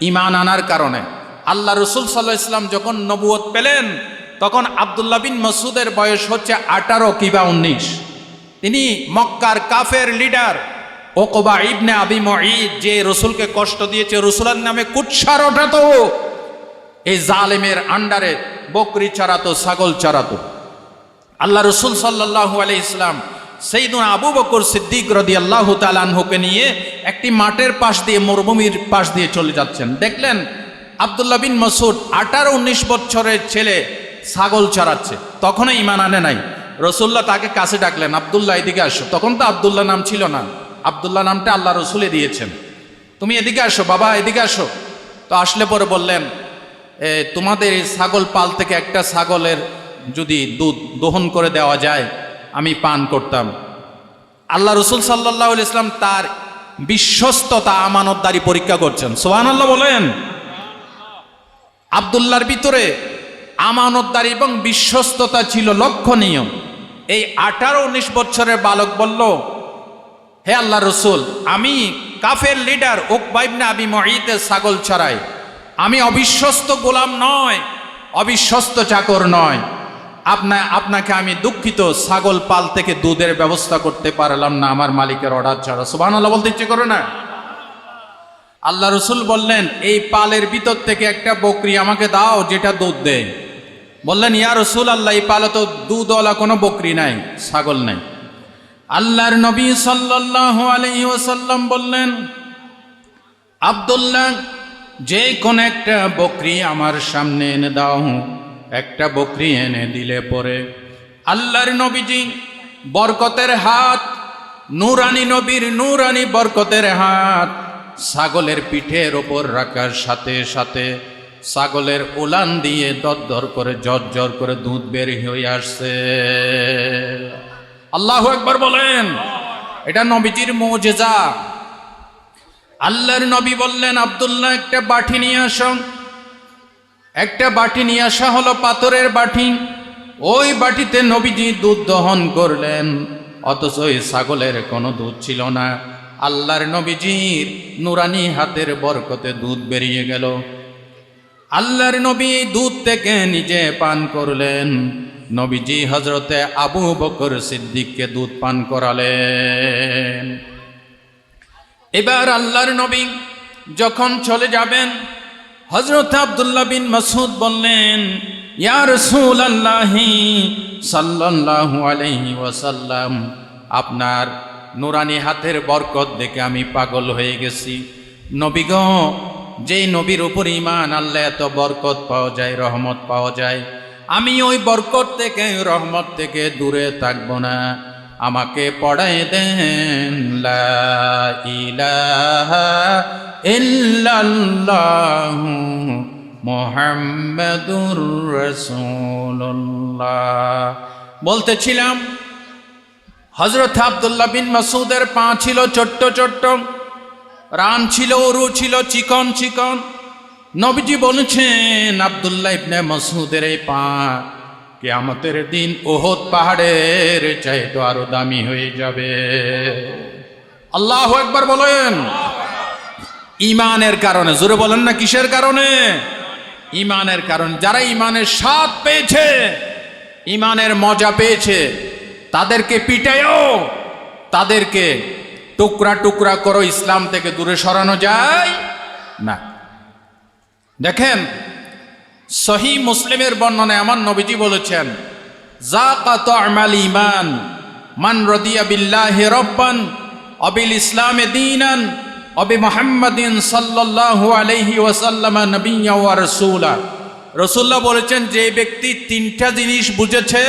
[SPEAKER 2] ঈমান আনার কারণে। আল্লাহ রাসূল সাল্লাল্লাহু আলাইহি ওয়াসাল্লাম যখন নবুয়ত পেলেন, তখন আব্দুল্লাহ বিন মাসউদের বয়স হচ্ছে 18 কিংবা 19। তিনি মক্কার কাফের লিডার উকবা ইবনে আবি মুঈদ, যে রসুলকে কষ্ট দিয়েছে, রসুলের নামে কুৎসার ওঠাতো, এই জালেমের আন্ডারে বকরি চড়াতো, ছাগল চড়াতো। আল্লাহ রসুল সাল্লাল্লাহু আলাইহি ওয়াসাল্লাম সাইয়্যিদুনা আবু বকর সিদ্দিক রাদিয়াল্লাহু তাআলা আনহুকে নিয়ে একটি মাঠের পাশ দিয়ে, মরুভূমির পাশ দিয়ে চলে যাচ্ছেন। দেখলেন আব্দুল্লাহ বিন মাসউদ 18-19 বছরের ছেলে ছাগল চড়াচ্ছে, তখনও ঈমান আনে নাই। রাসূলুল্লাহ তাকে কাছে ডাকলেন, আব্দুল্লাহ এদিকে আসো। তখন তো আব্দুল্লাহ নাম ছিল না, আব্দুল্লাহ নামটা আল্লাহ রসুলে দিয়েছেন। তুমি এদিকে আসো বাবা, এদিকে আসো। তো আসলে পরে বললেন, তোমাদের এই ছাগল পাল থেকে একটা ছাগলের যদি দুধ দহন করে দেওয়া যায় আমি পান করতাম। আল্লাহ রসুল সাল্লাল্লাহু আলাইহি ওয়াসাল্লাম তার বিশ্বস্ততা, আমানতদারি পরীক্ষা করছেন। সুবহানাল্লাহ বলেন। আব্দুল্লাহর ভিতরে আমানতদারি এবং বিশ্বস্ততা ছিল লক্ষণীয়। এই 18-19 বছরের বালক বলল, হে আল্লাহ রসুল, আমি কাফের লিডার উকবা ইবনে আবি মুঈদের ছাগল চড়াই, আমি অবিশ্বস্ত গোলাম নয়, অবিশ্বস্ত চাকর নয়। আপনাকে আমি দুঃখিত, ছাগল পাল থেকে দুধের ব্যবস্থা করতে পারলাম না আমার মালিকের অর্ডার ছাড়া। সুবহানাল্লাহ বলতে ইচ্ছে করে না? আল্লাহ রসুল বললেন, এই পালের ভিতর থেকে একটা বকরি আমাকে দাও যেটা দুধ দেয়। বললেন, ইয়া রাসূলুল্লাহ, এই পালে তো দুধওয়ালা কোনো বকরি নাই, ছাগল নাই। আল্লাহর নবী সাল্লাল্লাহু আলাইহি ওয়াসাল্লাম বললেন, আব্দুল্লাহ, যে কোন একটা বকরি আমার সামনে এনে দাও। একটা বকরি এনে দিলে পরে আল্লাহর নবীজি বরকতের হাত, নূরানি নবীর নূরানি বরকতের হাত ছাগলের পিঠের ওপর রাখার সাথে সাথে ছাগলের উলান দিয়ে দরদর করে ঝরঝর করে দুধ বের হয়ে আসছে। আল্লাহু আকবার বলেন। এটা নবীজির মুজিজা। আল্লাহর নবী বললেন, আব্দুল্লাহ, একটা বাটি নিয়ে আসো। একটা বাটি নিয়ে আসা হলো, পাথরের বাটি। ওই বাটিতে নবীজি দুধ দহন করলেন, অথচ ওই ছাগলের কোনো দুধ ছিল না। আল্লাহর নবীজির নুরানি হাতের বরকতে দুধ বেরিয়ে গেল। আল্লাহর নবী দুধ থেকে নিজে পান করলেন, নবীজি হযরতে আবু বকর সিদ্দিককে দুধ পান করালেন। এবার আল্লাহর নবী যখন চলে যাবেন, হযরত আব্দুল্লাহ বিন মাসউদ বললেন, ইয়া রাসূলুল্লাহ সাল্লাল্লাহু আলাইহি ওয়াসাল্লাম, আপনার নুরানি হাতের বরকত দেখে আমি পাগল হয়ে গেছি। নবী গো, যেই নবীর উপর ঈমান আনলে এত বরকত পাওয়া যায়, রহমত পাওয়া যায়, আমি ওই বরকত থেকে, রহমত থেকে দূরে থাকবো না। আমাকে পড়ায় দেন লা ইলাহা ইল্লাল্লাহু মুহাম্মাদুর রাসূলুল্লাহ। বলতেছিলাম হযরত আব্দুল্লাহ বিন মাসউদের পা ছিল ছোট্ট ছোট্ট, রান ছিল উরু ছিল চিকন চিকন। নবীজি বলেছেন আব্দুল্লাহ ইবনে মাসউদের এই পা কিয়ামতের দিন উহুদ পাহাড়ের চাইতে আরো দামি হয়ে যাবে। আল্লাহু আকবার বলেন। ঈমানের কারণে, জোরে বলেন না কিসের কারণে? ঈমানের কারণে। যারা ঈমানের স্বাদ পেয়েছে, ঈমানের মজা পেয়েছে, তাদেরকে পিটায়ও, তাদেরকে টুকরা টুকরা করো, ইসলাম থেকে দূরে সরানো যায় না। দেখেন সহিহ মুসলিমের বর্ণনায় আমার নবীজি বলেছেন, যাকা তা'মাল ঈমান মান রাদিয়া বিল্লাহি রাব্বান ওয়া বিল ইসলামি দীনান ওয়া বি মুহাম্মাদিন সাল্লাল্লাহু আলাইহি ওয়াসাল্লাম নবিয়্যা ওয়া রাসূলা। রাসূলুল্লাহ বলেছেন, যে ব্যক্তি তিনটা জিনিস বুঝেছে,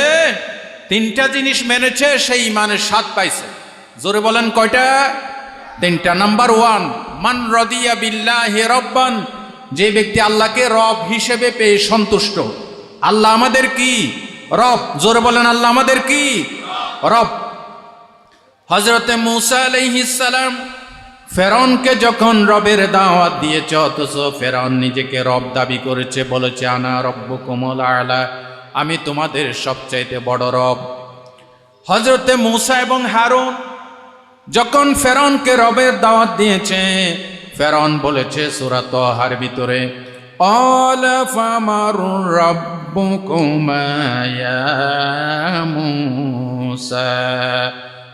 [SPEAKER 2] তিনটা জিনিস মেনেছে, সেই ঈমানের স্বাদ পাইছে। জোরে বলেন কয়টা? তিনটা। নাম্বার 1, মান রাদিয়া বিল্লাহি রাব্বান, যে ব্যক্তি আল্লাহকে রব হিসেবে পেয়ে সন্তুষ্ট। আল্লাহ আমাদের কি? রব। জোরে বলেন আল্লাহ আমাদের কি? রব। হযরতে মূসা আলাইহিস সালাম ফেরাউনকে যখন রবের দাওয়াত দিয়েছে, অথচ ফেরাউন নিজেকে রব দাবি করেছে, বলেছে আনা রব্বুকুমুল আ'লা, আমি তোমাদের সবচাইতে বড় রব। হযরতে মূসা এবং হারুন যখন ফেরাউনকে রবের দাওয়াত দিয়েছে, ফেরাউন বলেছে সূরা তাহার ভিতরে, আলা ফামার রাব্বুকুমা ইয়া মূসা,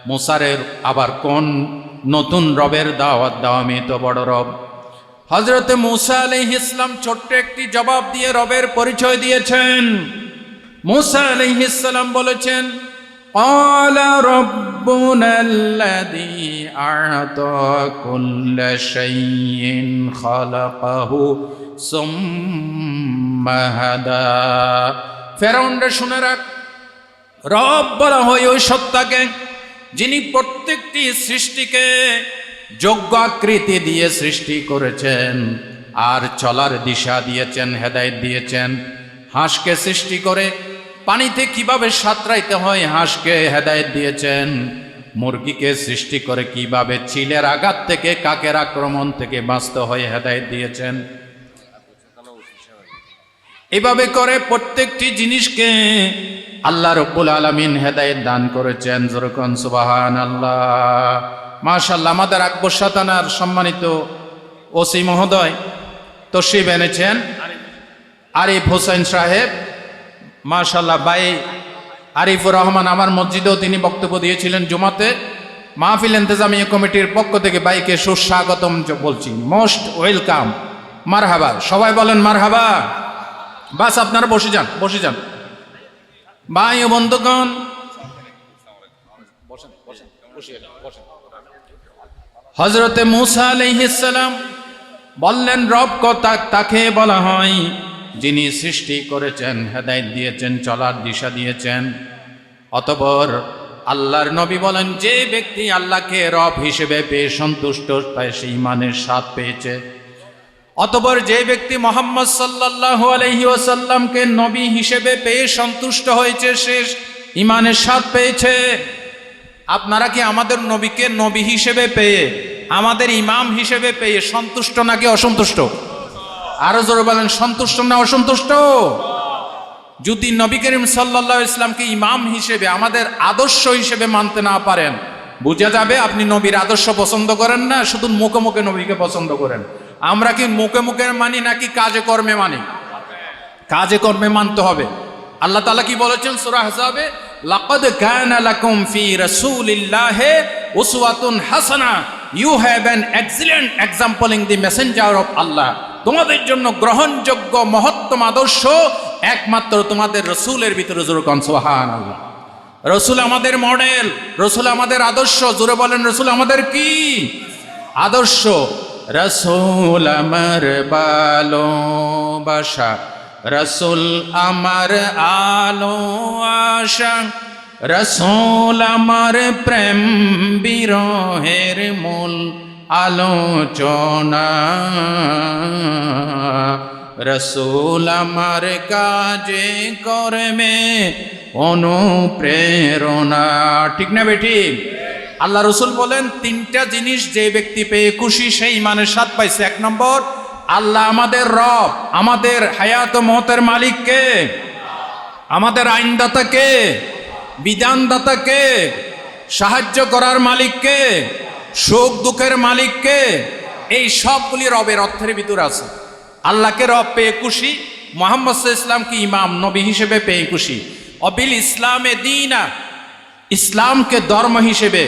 [SPEAKER 2] মূসারের আবার কোন নতুন রবের দাওয়াত দাও, আমি তো বড় রব। হযরতে মূসা আলাইহিস সালাম ছোট্ট একটি জবাব দিয়ে রবের পরিচয় দিয়েছেন। মূসা আলাইহিস সালাম বলেছেন, ক্বালা রাব্বুনাল্লাযী আ'তা কুল্লা শাইইন খালাকাহু সুম্মা হাদা। ফেরাউনরা শুনে রাখ, রব বলা হয় ওই সত্তাকে যিনি প্রত্যেকটি সৃষ্টিকে যোগ্য আকৃতি দিয়ে সৃষ্টি করেছেন আর চলার দিশা দিয়েছেন, হেদায়েত দিয়েছেন। হাঁসকে সৃষ্টি করে পানিতে কিভাবে সাঁতরাইতে হয়, হাঁসকে হেদায়েত দিয়েছেন। মুরগিকে সৃষ্টি করে কিভাবে চিলের আঘাত থেকে, কাকের আক্রমণ থেকে বাঁচতে হয়, হেদায়েত দিয়েছেন। এভাবে করে প্রত্যেকটি জিনিসকে আল্লাহ রাব্বুল আলামিন হেদায়েত দান করেছেন। যেরকম সুবহানাল্লাহ, মাশাআল্লাহ। আমাদের আকবর থানার সম্মানিত ওসি মহোদয় তশরিফ এনেছেন, আরিফ হোসেন সাহেব, মাশাআল্লাহ। ভাই আরিফুর রহমান আমার মসজিদেও তিনি বক্তব্য দিয়েছিলেন জুমাতে। মাহফিল ইন্তেজামিয়া কমিটির পক্ষ থেকে ভাইকে সুস্বাগতম বলছি, মোস্ট ওয়েলকাম, মারহাবা। সবাই বলেন মারহাবা। বাস আপনারা বসে যান, বসে যান ভাই ও বন্ধুগণ। হযরতে মূসা আলাইহিস সালাম বললেন, রব কথা তাকে বলা হয় যিনি সৃষ্টি করেছেন, হেদায়েত দিয়েছেন, চলার দিশা দিয়েছেন। অতঃপর আল্লাহর নবী বলেন, যে ব্যক্তি আল্লাহকে রব হিসেবে পেয়ে সন্তুষ্ট, তাই সে ঈমানের স্বাদ পেয়েছে। অতঃপর যে ব্যক্তি মুহাম্মদ সাল্লাল্লাহু আলাইহি ওয়াসাল্লামকে নবী হিসেবে পেয়ে সন্তুষ্ট হয়েছে, সে ঈমানের স্বাদ পেয়েছে। আপনারা কি আমাদের নবীকে নবী হিসেবে পেয়ে, আমাদের ইমাম হিসেবে পেয়ে সন্তুষ্ট নাকি অসন্তুষ্ট? আরো জোরে বলেন, সন্তুষ্ট না অসন্তুষ্ট? যদি নবী করিম সাল্লাল্লাহু আলাইহি ওয়াসাল্লামকে ইমাম হিসেবে, আমাদের আদর্শ হিসেবে মানতে না পারেন, বোঝা যাবে আপনি নবীর আদর্শ পছন্দ করেন না, শুধু মুখে মুখে নবীকে পছন্দ করেন। আমরা কি মুখে মুখে মানি নাকি কাজে কর্মে মানি? কাজে কর্মে মানতে হবে। আল্লাহ তাআলা কি বলেছেন সূরা আহজাবে, লাকাদ কানা লাকুম ফি রাসূলিল্লাহি উসওয়াতুন হাসানা, you have an excellent example in the messenger of Allah. তোমাদের জন্য গ্রহণযোগ্য মহত্তম আদর্শ একমাত্র তোমাদের রসূলের ভিতরে। জোরে বলেন সুবহানাল্লাহ। রসূল আমাদের মডেল, রসূল আমাদের আদর্শ। জোরে বলেন, রসূল আমাদের কি আদর্শ? রসূল আমার ভালোবাসা, রসূল আমার আলো আশা, রসূল আমার প্রেম বিরহের মূল আলোচনা। রসূল আমার কাজে কর্মে অনুপ্রেরণা। ঠিক না বেঠিক? আল্লাহ রসুল বলেন তিনটা জিনিস যে ব্যক্তি পেয়ে খুশি সেই ইমানের স্বাদ পাইছে। এক নম্বর, আল্লাহ আমাদের রব, আমাদের হায়াত ও মওতের মালিক কে? আমাদের আইনদাতা কে? বিধানদাতা কে? সাহায্য করার মালিক কে? সুখ দুঃখের মালিক কে? এই সবগুলি রবের অর্থের ভিতরে আছে। আল্লাহকে রব পেয়ে খুশি, মুহাম্মদ সাল্লাল্লাহু আলাইহি ওয়াসাল্লামকে ইমাম নবী হিসেবে পেয়ে খুশি। অবিল ইসলামে দীনা, ইসলামকে ধর্ম হিসেবে,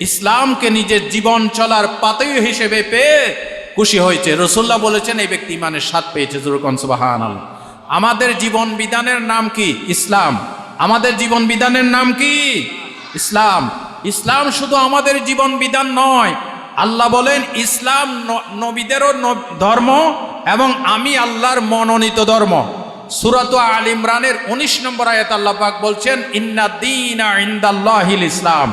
[SPEAKER 2] ইসলামকে নিজের জীবন চলার পাথেয় হিসেবে পেয়ে খুশি হয়েছে। রাসূলুল্লাহ বলেছেন এই ব্যক্তি ইমানের স্বাদ পেয়েছে। জোরে কোন সুবহানাল্লাহ। আমাদের জীবন বিধানের নাম কি? ইসলাম। আমাদের জীবন বিধানের নাম কি? ইসলাম। ইসলাম শুধু আমাদের জীবন বিধান নয়, আল্লাহ বলেন ইসলাম নবীদেরও ধর্ম এবং আমি আল্লাহর মনোনীত ধর্ম। সূরাত আল ইমরানের 19 নম্বর আয়াত আল্লাহ পাক বলছেন ইন্না দীনা ইনদাল্লাহিল ইসলাম,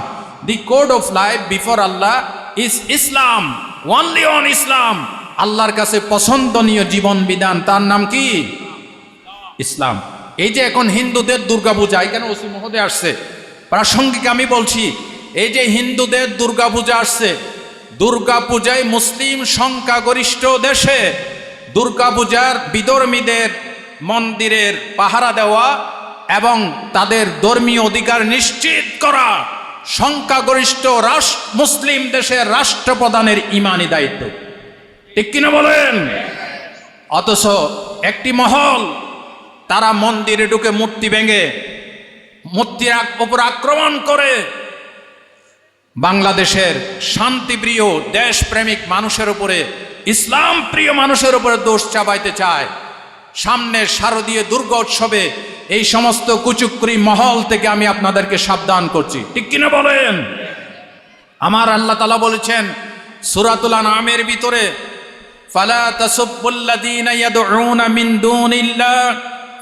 [SPEAKER 2] the code of life before Allah is Islam, only on Islam. আল্লাহর কাছে পছন্দনীয় জীবন বিধান তার নাম কি? ইসলাম। এই যে এখন হিন্দুদের দুর্গাপূজা, এখানে ওসি মহোদয় আসছে, প্রাসঙ্গিক আমি বলছি, এই যে হিন্দুদের দুর্গাপূজা আসছে, দুর্গাপূজায় মুসলিম সংখ্যাগরিষ্ঠ দেশে দুর্গাপূজার বিধর্মীদের মন্দিরের পাহারা দেওয়া এবং তাদের ধর্মীয় অধিকার নিশ্চিত করা সংখ্যাগরিষ্ঠ মুসলিম দেশের রাষ্ট্রপ্রধানের ইমানি দায়িত্ব। ঠিক কিনা বলেন? অথচ একটি মহল তারা মন্দিরে ঢুকে মূর্তি ভেঙে মূর্তির উপর আক্রমণ করে বাংলাদেশের শান্তিপ্রিয় দেশপ্রেমিক মানুষের উপরে, ইসলাম প্রিয় মানুষের উপরে দোষ চাপাইতে চায়। সামনের শারদীয় দুর্গা উৎসবে এই সমস্ত কুচুকরি মহল থেকে আমি আপনাদেরকে সাবধান করছি। ঠিক কিনা বলেন? আমার আল্লাহ তাআলা বলেছেন সূরাতুল আনআমের ভিতরে, ফালা তাসুব্বুল্লাযীনা ইয়াদউনা মিন দুনিল্লাহ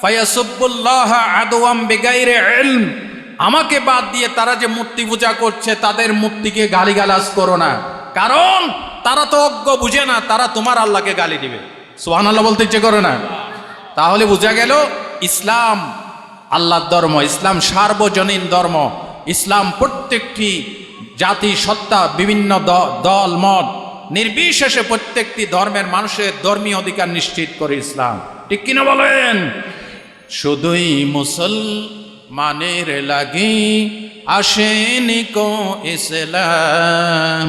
[SPEAKER 2] ফায়াসুব্বুল্লাহা আদওয়াম বিগাইরি ইলম। আমাকে বাদ দিয়ে তারা যে মূর্তি পূজা করছে তাদের মূর্তিকে গালিগালাজ করো না, কারণ তারা তো অজ্ঞ, বুঝে না, তারা তোমার আল্লাহকে গালি দিবে। সুবহানাল্লাহ বলতে ইচ্ছে করে না? তাহলে বোঝা গেল ইসলাম আল্লাহর ধর্ম, ইসলাম সার্বজনীন ধর্ম, ইসলাম প্রত্যেকটি জাতি সত্তা বিভিন্ন দল মত নির্বিশেষে প্রত্যেকটি ধর্মের মানুষের ধর্মীয় অধিকার নিশ্চিত করে ইসলাম। ঠিক কিনা বলেন? শুধুই মুসলমানের লাগি আসেনি কো ইসলাম,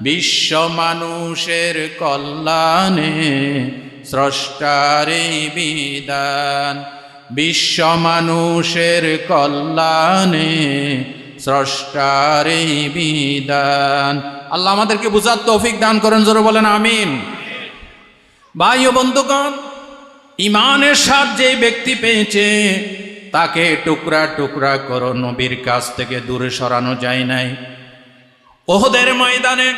[SPEAKER 2] বিশ্ব মানুষের কল্যাণে স্রষ্টার বিধান, বিশ্ব মানুষের কল্যাণে স্রষ্টার বিধান। আল্লাহ আমাদেরকে বুঝার তৌফিক দান করেন। জোরে বলেন আমিন। ভাই ও বন্ধুগণ, ইমানের স্বাদ যে ব্যক্তি পেয়েছে তাকে টুকরা টুকরা করো নবীর কাছ থেকে দূরে সরানো যায় নাই। ওহদের ময়দানে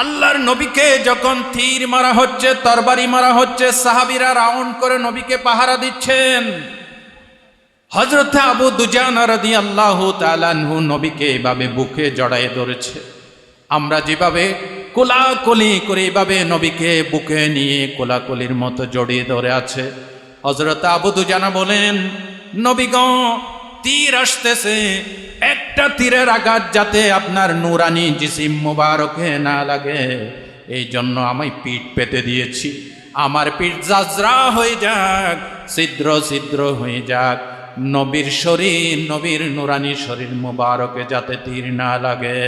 [SPEAKER 2] আল্লাহর নবীকে যখন তীর মারা হচ্ছে, তরবারি মারা হচ্ছে, সাহাবীরা রাউন্ড করে নবীকে পাহারা দিচ্ছেন। হযরত আবু দুজানা রাদিয়াল্লাহু তাআলা আনহু নবীকে এভাবে বুকে জড়ায়ে ধরেছে। আমরা যেভাবে কোলাকুলি করে এভাবে নবীকে বুকে নিয়ে কোলাকুলির মতো জড়িয়ে ধরে আছে, হযরত আবু দুজানা বলেন, নবী গো, তীর আসতেছে, একটা তীরের আঘাত যাতে আপনার নূরানি জিসিম মুবারকে না লাগে, এই জন্য আমি পিঠ পেতে দিয়েছি। আমার পিঠ জাজরা হয়ে যাক, ছিদ্র ছিদ্র হয়ে যাক, নবীর শরীর, নবীর নূরানি শরীর মুবারকে যাতে তীর না লাগে।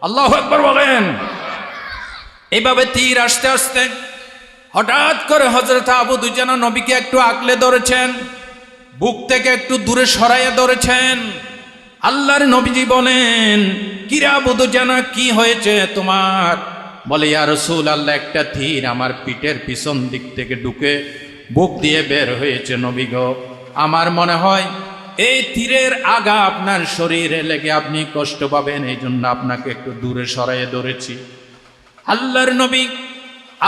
[SPEAKER 2] আল্লাহু আকবার বলেন। এইভাবে তীর আসতে আসতে হঠাৎ করে হযরত আবু দুজানা নবীকে একটু আগলে ধরেছেন, বুক থেকে একটু দূরে সরাইয়া ধরেছেন। আল্লাহর নবীজি বলেন, কিরা আবু দুজানা, কি হয়েছে তোমার? বলে, ইয়া রাসূলুল্লাহ, একটা তীর আমার পিঠের পিছন দিক থেকে ঢুকে বুক দিয়ে বের হয়েছে নবী গো। আমার মনে হয় এই তীরের আগা আপনার শরীরে লেগে আপনি কষ্ট পাবেন, এই জন্য আপনাকে একটু দূরে সরাইয়ে ধরেছি। আল্লাহর নবী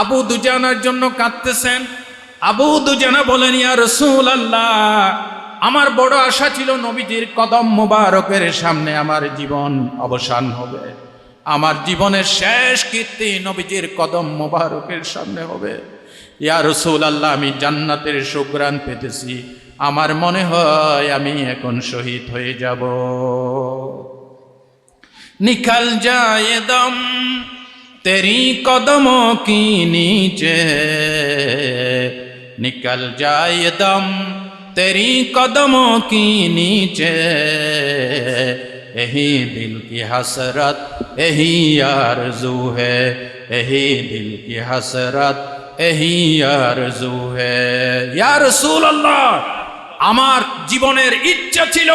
[SPEAKER 2] আবু দুজানার জন্য কাঁদতেছেন। আবু দুজানা বলেন, ইয়া রাসূলুল্লাহ, আমার বড় আশা ছিল নবীজির কদম মুবারকের সামনে আমার জীবন অবসান হবে, আমার জীবনের শেষ কীর্তি নবীজির কদম মুবারকের সামনে হবে, ইয়া রাসূলুল্লাহ, আমি জান্নাতের সুঘ্রাণ পেতেছি, আমার মনে হয় আমি এখন শহীদ হয়ে যাব। নিকল যায় দম তেরি কদমোं की नीचे, निकल जाए दम तेरी कदमों की नीचे, यही दिल की हसरत यही आरज़ू है, यही दिल की हसरत यही आरज़ू है। या रसूल अल्लाह, আমার জীবনের ইচ্ছা ছিল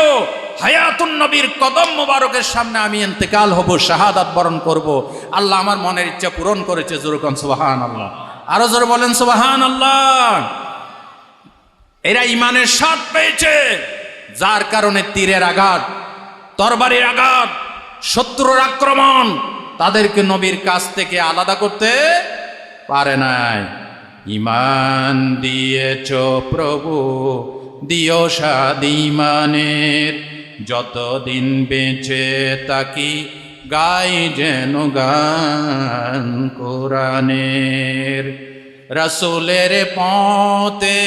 [SPEAKER 2] হায়াতুন নবীর কদম মোবারকের সামনে আমি ইন্তেকাল হব, শাহাদাত বরণ করব। আল্লাহ আমার মনের ইচ্ছা পূরণ করেছে। জোরে কোন সুবহানাল্লাহ, আরো জোরে বলেন সুবহানাল্লাহ। এরা ইমানের স্বাদ পেয়েছে, যার কারণে তীরের আঘাত, তরবারির আঘাত, শত্রুর আক্রমণ তাদেরকে নবীর কাছ থেকে আলাদা করতে পারে নাই। ইমান দিয়েছ প্রভু, দিও সাদ ইমানের, যতদিন বেঁচে তাকি গাই যেন গান কোরআনের। রাসূলের পথে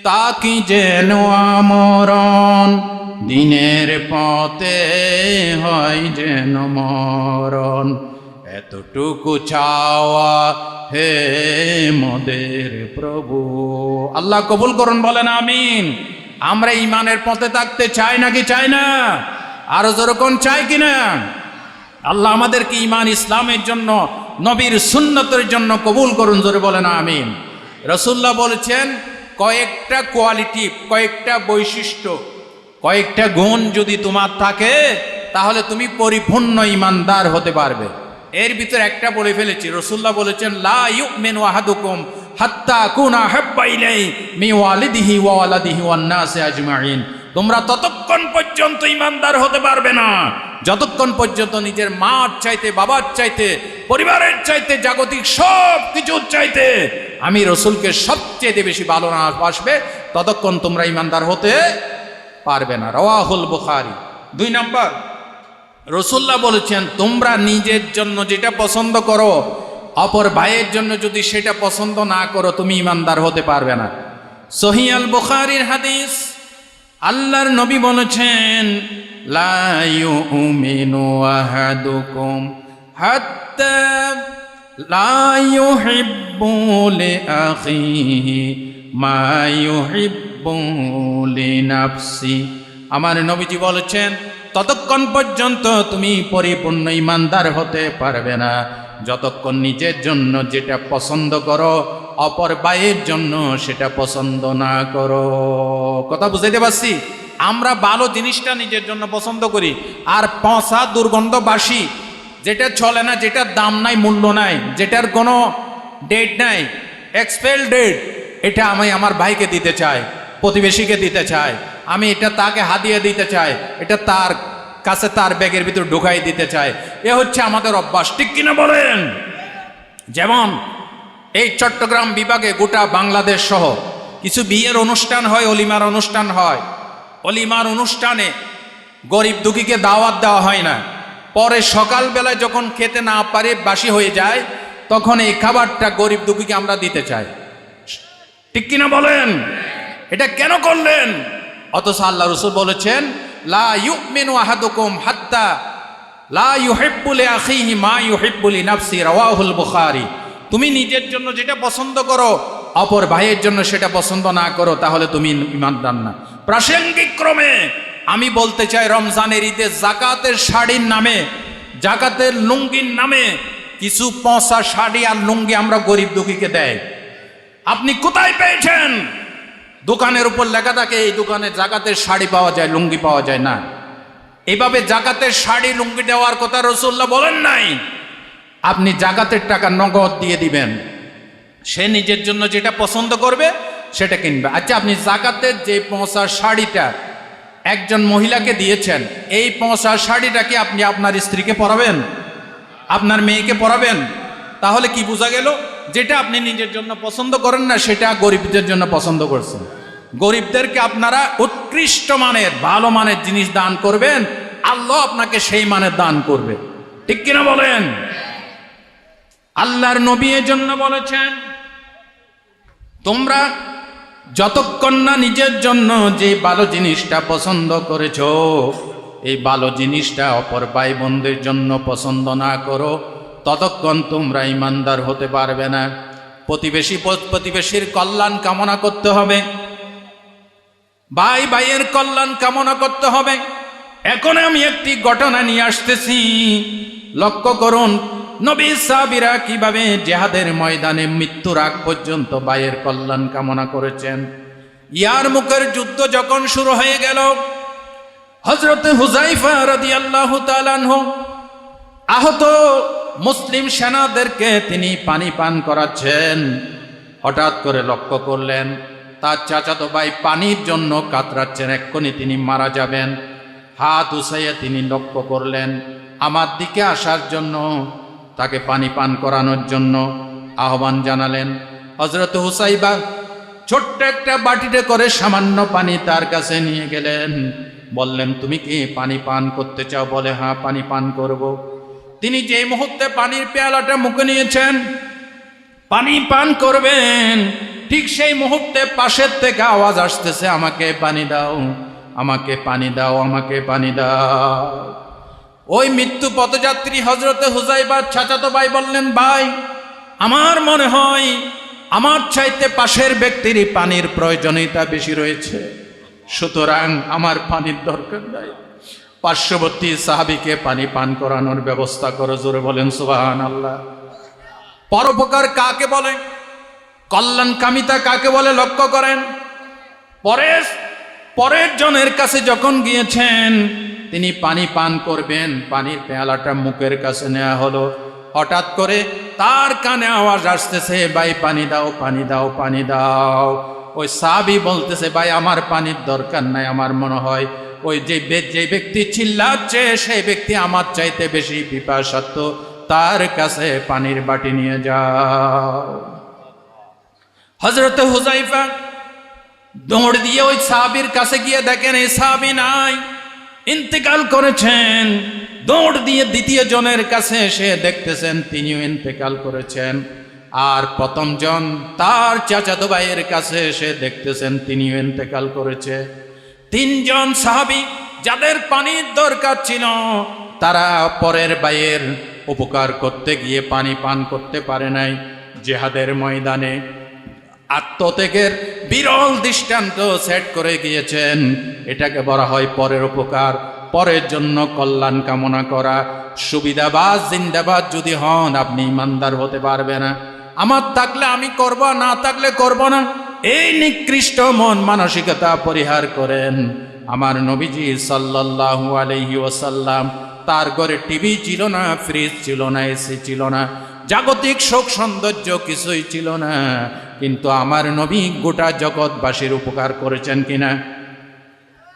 [SPEAKER 2] তাকি যেন আমরণ, দিনের পথে হয় যেন মরণ। এতটুকু চাওয়া হে মোদের প্রভু। আল্লাহ কবুল করুন, বলেন আমিন। আমরা ইমানের পথে থাকতে চাই নাকি চাই না? আরো যেরকম চাই কিনা? আল্লাহ আমাদেরকে ইমান ইসলামের জন্য, নবীর সুন্নতের জন্য কবুল করুন, জোরে বলেন আমিন। রাসূলুল্লাহ বলেছেন, কয়েকটা কোয়ালিটি, কয়েকটা বৈশিষ্ট্য, কয়েকটা গুণ যদি তোমার থাকে তাহলে তুমি পরিপূর্ণ ইমানদার হতে পারবে। এর ভিতরে একটা বলে ফেলেছি। রাসূলুল্লাহ বলেছেন, লা ইউমিনু আহাদুকুম হাত্তা আকুনা হাব্বা ইলাইহি মিন ওয়ালিদিহি ওয়া ওয়ালাদিহি ওয়ান নাসি আজমাইন। তোমরা ততক্ষণ পর্যন্ত ইমানদার হতে পারবে না যতক্ষণ পর্যন্ত নিজের মার চাইতে, বাবার চাইতে, পরিবারের চাইতে, জাগতিক সব কিছুর চাইতে আমি রাসূলকে সবচেয়ে বেশি ভালো না বাসবে, ততক্ষণ তোমরা ইমানদার হতে পারবে না। রাওয়াহুল বুখারী। 2 নাম্বার, রাসূলুল্লাহ বলেছেন, তোমরা নিজের জন্য যেটা পছন্দ করো, অপর ভাইয়ের জন্য যদি সেটা পছন্দ না করো, তুমি ইমানদার হতে পারবে না। সহিহ আল বুখারীর হাদিস, আল্লাহর নবী বলেছেন, লা ইউমিনু আহাদুকুম হাত্তা লা ইউহিব্বু লিআখিহি মা ইউহিব্বু লিনাফসি। আমার নবীজি বলেছেন, ততক্ষণ পর্যন্ত তুমি পরিপূর্ণ ইমানদার হতে পারবে না যতক্ষণ নিজের জন্য যেটা পছন্দ করো, অপর ভাইয়ের জন্য সেটা পছন্দ না করো। কথা বুঝাইতে পারছি? আমরা ভালো জিনিসটা নিজের জন্য পছন্দ করি, আর পচা দুর্গন্ধ বাসি, যেটা চলে না, যেটার দাম নাই, মূল্য নাই, যেটার কোনো ডেট নাই, এক্সপায়ার ডেট, এটা আমি আমার ভাইকে দিতে চাই, প্রতিবেশীকে দিতে চাই, আমি এটা তাকে হাদিয়া দিতে চাই, এটা তার কাছে তার ব্যাগের ভিতর ঢুকাই দিতে চাই। এ হচ্ছে আমাদের অভ্যাস, ঠিক কিনা বলেন? যেমন এই চট্টগ্রাম বিভাগে গোটা বাংলাদেশ সহ কিছু বিয়ের অনুষ্ঠান হয়, অলিমার অনুষ্ঠান হয়। অলিমার অনুষ্ঠানে গরিব দুঃখীকে দাওয়াত দেওয়া হয় না, পরে সকালবেলায় যখন খেতে না পারে, বাসি হয়ে যায়, তখন এই খাবারটা গরিব দুঃখীকে আমরা দিতে চাই, ঠিক কিনা বলেন? এটা কেন করলেন? অথচ আল্লাহ রাসূল বলেছেন, লা ইউমিনু আহাদুকুম হাত্তা লা ইউহিব্বু লিআখিহি মা ইউহিব্বু লিনাফসি। রাওয়াহুল বুখারী। তুমি নিজের জন্য যেটা পছন্দ করো, অপর ভাইয়ের জন্য সেটা পছন্দ না করো, তাহলে তুমি ইমানদার না। প্রাসঙ্গিক ক্রমে আমি বলতে চাই, রমজানের ঈদে জাকাতের শাড়ির নামে, জাকাতের লুঙ্গির নামে কিছু পচা শাড়ি আর লুঙ্গি আমরা গরিব দুঃখীকে দেয়। আপনি কোথায় পেয়েছেন? দোকানের উপর লেখা থাকে এই দোকানে জাকাতের শাড়ি পাওয়া যায়, লুঙ্গি পাওয়া যায় না। এভাবে জাকাতের শাড়ি লুঙ্গি দেওয়ার কথা রাসূলুল্লাহ বলেন নাই। আপনি জাকাতের টাকা নগদ দিয়ে দিবেন, সে নিজের জন্য যেটা পছন্দ করবে সেটা কিনবে। আচ্ছা, আপনি জাকাতের যে পচা শাড়িটা একজন মহিলাকে দিয়েছেন, এই পচা শাড়িটা কি আপনি আপনার স্ত্রীকে পরাবেন, আপনার মেয়েকে পরাবেন? তাহলে কি বোঝা গেল? যেটা আপনি নিজের জন্য পছন্দ করেন না, সেটা গরিবদের জন্য পছন্দ করছেন। গরিবদেরকে আপনারা উৎকৃষ্ট মানের, ভালো মানের জিনিস দান করবেন, আল্লাহ আপনাকে সেই মানের দান করবে, ঠিক কিনা বলেন? আল্লাহর নবী এর জন্য বলেছেন, তোমরা যতক্ষণ না নিজের জন্য যে ভালো জিনিসটা পছন্দ করেছো, এই ভালো জিনিসটা অপর ভাই বোনদের জন্য পছন্দ না করো, ততক্ষণ তোমরা ইমানদার হতে পারবে না। প্রতিবেশীর কল্যাণ কামনা করতে হবে, ভাই ভাইয়ের কল্যাণ কামনা করতে হবে। এখন আমি একটি ঘটনা নিয়ে আসতেছি, লক্ষ্য করুন নবী সাহাবীরা কিভাবে জিহাদের ময়দানে মৃত্যুর আগ পর্যন্ত ভাইয়ের কল্যাণ কামনা করেছেন। ইয়ারমুকের যুদ্ধ যখন শুরু হয়ে গেল, হযরত হুযায়ফা রাদিয়াল্লাহু তাআলা আনহু আহত মুসলিম সেনাদেরকে তিনি পানি পান করাচ্ছেন। হঠাৎ করে লক্ষ্য করলেন তার চাচাতো ভাই পানির জন্য কাতরাচ্ছেন, এক্ষুনি তিনি মারা যাবেন। হাত উঠাইয়া তিনি লক্ষ্য করলেন আমার দিকে আসার জন্য, তাকে পানি পান করানোর জন্য আহ্বান জানালেন। হযরত হুযায়ফা ছোট্ট একটা বাটিতে করে সামান্য পানি তার কাছে নিয়ে গেলেন, বললেন তুমি কি পানি পান করতে চাও? বলে হ্যাঁ, পানি পান করব। তিনি যে মুহূর্তে পানির পেয়ালাটা মুখে নিয়েছেন, পানি পান করবেন, ঠিক সেই মুহূর্তে পাশের থেকে আওয়াজ আসতেছে, আমাকে পানি দাও, আমাকে পানি দাও, আমাকে পানি দাও। ওই মৃত্যু পথযাত্রী হযরতে হুযায়ফার চাচাতো ভাই বললেন, ভাই আমার মনে হয় আমার চাইতে পাশের ব্যক্তিরই পানির প্রয়োজনীয়তা বেশি রয়েছে, সুতরাং আমার পানির দরকার নাই, পার্শ্ববর্তী সাহাবীকে পানি পান করানোর ব্যবস্থা করো। জোরে বলেন সুবহানাল্লাহ। পরোপকার কাকে বলে, কল্যাণকামিতা কাকে বলে লক্ষ্য করেন। পরের জনের কাছে যখন গিয়েছেন তিনি পানি পান করবেন, পানির পেয়ালাটা মুখের কাছে নেওয়া হলো, হঠাৎ করে তার কানে আওয়াজ আসতেছে, ভাই পানি দাও, পানি দাও, পানি দাও। ওই সাহাবী বলতেছে, ভাই আমার পানির দরকার নাই, আমার মনে হয় ওই যে ব্যক্তি চিল্লাচ্ছে সেই ব্যক্তি আমার চাইতে বেশি পিপাসার্ত, তার কাছে পানির বাটি নিয়ে যাও। হযরত হুযায়ফা দৌড় দিয়ে ওই সাহাবীর কাছে গিয়ে দেখেন এই সাহাবী নাই, ইন্তেকাল করেছেন। দৌড় দিয়ে দ্বিতীয় জনের কাছে এসে দেখতেছেন তিনিও ইন্তেকাল করেছেন। আর প্রথম জন তার চাচাতো ভাইয়ের কাছে এসে দেখতেছেন তিনিও ইন্তেকাল করেছে। তিনজন সাহাবী যাদের পানির দরকার ছিল, তারা পরের ভাইয়ের উপকার করতে গিয়ে পানি পান করতে পারে নাই। জিহাদের ময়দানে আত্মত্যাগের বিরল দৃষ্টান্ত সেট করে গিয়েছেন। এটাকে বলা হয় পরের উপকার, পরের জন্য কল্যাণ কামনা করা। সুবিধাবাজ জিন্দাবাদ যদি হন, আপনি ইমানদার হতে পারবে না। আমার থাকলে আমি করব, না থাকলে করব না, এই নিকৃষ্ট মন মানসিকতা পরিহার করেন। আমার নবীজি সাল্লাল্লাহু আলাইহি ওয়াসাল্লাম, তার ঘরে টিভি ছিল না, ফ্রিজ ছিল না, এসি ছিল না, জাগতিক সুখ সৌন্দর্য কিছুই ছিল না, কিন্তু আমার নবী গোটা জগৎবাসীর উপকার করেছেন কিনা?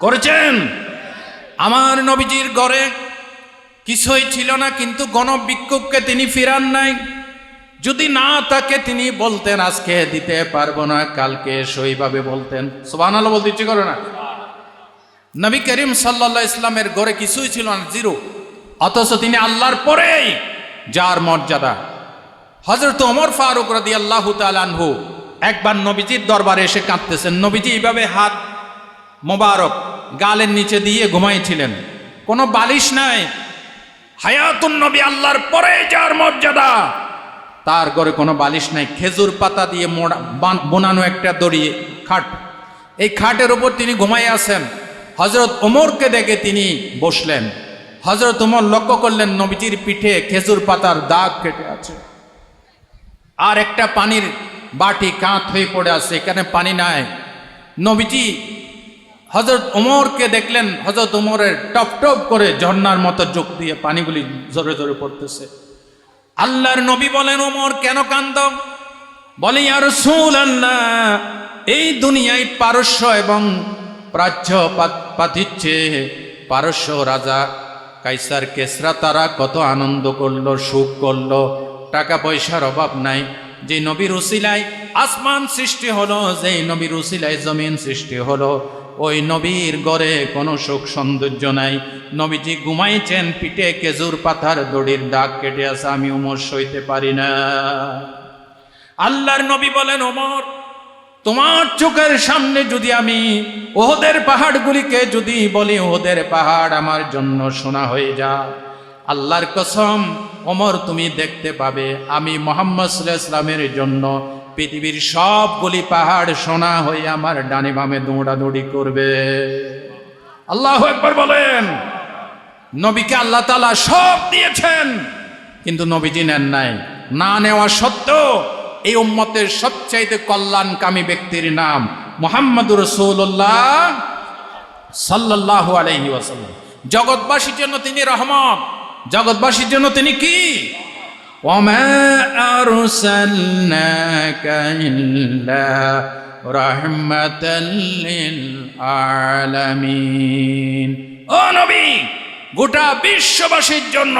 [SPEAKER 2] করেছেন। আমার নবীজির ঘরে কিছুই ছিল না, কিন্তু গণবিক্ষোভকে তিনি ফিরান নাই। যদি না থাকে তিনি বলতেন আজকে দিতে পারবো না, কালকে সেইভাবে বলতেন। সুবহানাল্লাহ বলতে ইচ্ছে করে না? নবী করিম সাল্লাল্লাহু আলাইহি ইসলামের ঘরে কিছুই ছিল না, জিরো, অথচ তিনি আল্লাহর পরেই যার মর্যাদা। হযরত ওমর ফারুক রাদিয়াল্লাহু তাআলা আনহু একবার নবীজির দরবারে এসে কাঁদতেছেন। নবীজি এইভাবে হাত মোবারক গালের নিচে দিয়ে ঘুমাইছিলেন, কোনো বালিশ নাই। হায়াতুন নবী, আল্লাহর পরে যার মর্যাদা, তার ঘরে কোনো বালিশ নাই। খেজুর পাতা দিয়ে বোনানো একটা দড়ি খাট, এই খাটের উপর তিনি ঘুমাই আছেন। হযরত ওমরকে দেখে তিনি বসলেন। হযরত ওমর লক্ষ্য করলেন নবীজির পিঠে খেজুর পাতার দাগ কেটে আছে, আর একটা পানির বাটি কাঁচ হয়ে পড়ে আছে, এখানে পানি নাই। নবীজি হযরত ওমরকে দেখলেন, হযরত ওমরের টপ টপ করে ঝর্ণার মতো চোখ দিয়ে পানিগুলি জোরে জোরে পড়তেছে। আল্লাহর নবী বলেন, ওমর কেন কান্দ? বলে, ইয়া রাসূলুল্লাহ, এই দুনিয়ায় পারস্য এবং প্রাচ্য পাঠিয়েছে। পারস্য রাজা কাইসার কেসরা তারা কত আনন্দ করলো, সুখ করলো, টাকা পয়সার অভাব নাই। যে নবীর উসিলায় আসমান সৃষ্টি হলো, যেই নবীর উসিলায় জমিন সৃষ্টি হলো, ওই নবীর ঘরে কোনো সুখ সৌন্দর্য নাই। নবীজি ঘুমাইছেন, পিঠে খেজুর পাতার দড়ির দাগ কেটে আছে, আমি ওমর সইতে পারি না। আল্লাহর নবী বলেন, ওমর তোমার চোখের সামনে যদি আমি ওহদের পাহাড়গুলিকে যদি বলি ওহদের পাহাড় আমার জন্য সোনা হয়ে যা, আল্লাহর কসম ওমর তুমি দেখতে পাবে আমি মুহাম্মদ সাল্লাল্লাহু আলাইহি ওয়াসাল্লামের জন্য পৃথিবীর সবগুলি পাহাড় সোনা হয়ে আমার ডানে বামে দৌড়াদৌড়ি করবে। আল্লাহু আকবার বলেন। নবীকে আল্লাহ তাআলা সব দিয়েছেন, কিন্তু নবীজি নেন নাই। না নেওয়া সত্ত্বেও এই উম্মতের সবচাইতে কল্যাণকামী ব্যক্তির নাম মুহাম্মদুর রাসূলুল্লাহ সাল্লাল্লাহু আলাইহি ওয়াসাল্লাম। জগৎবাসীর জন্য তিনি রহমত, জগৎবাসীর জন্য তিনি কি? ওয়ামা আরসালনাকা ইল্লা রাহমাতাল লিল আলামিন। ও নবী, গোটা বিশ্ববাসীর জন্য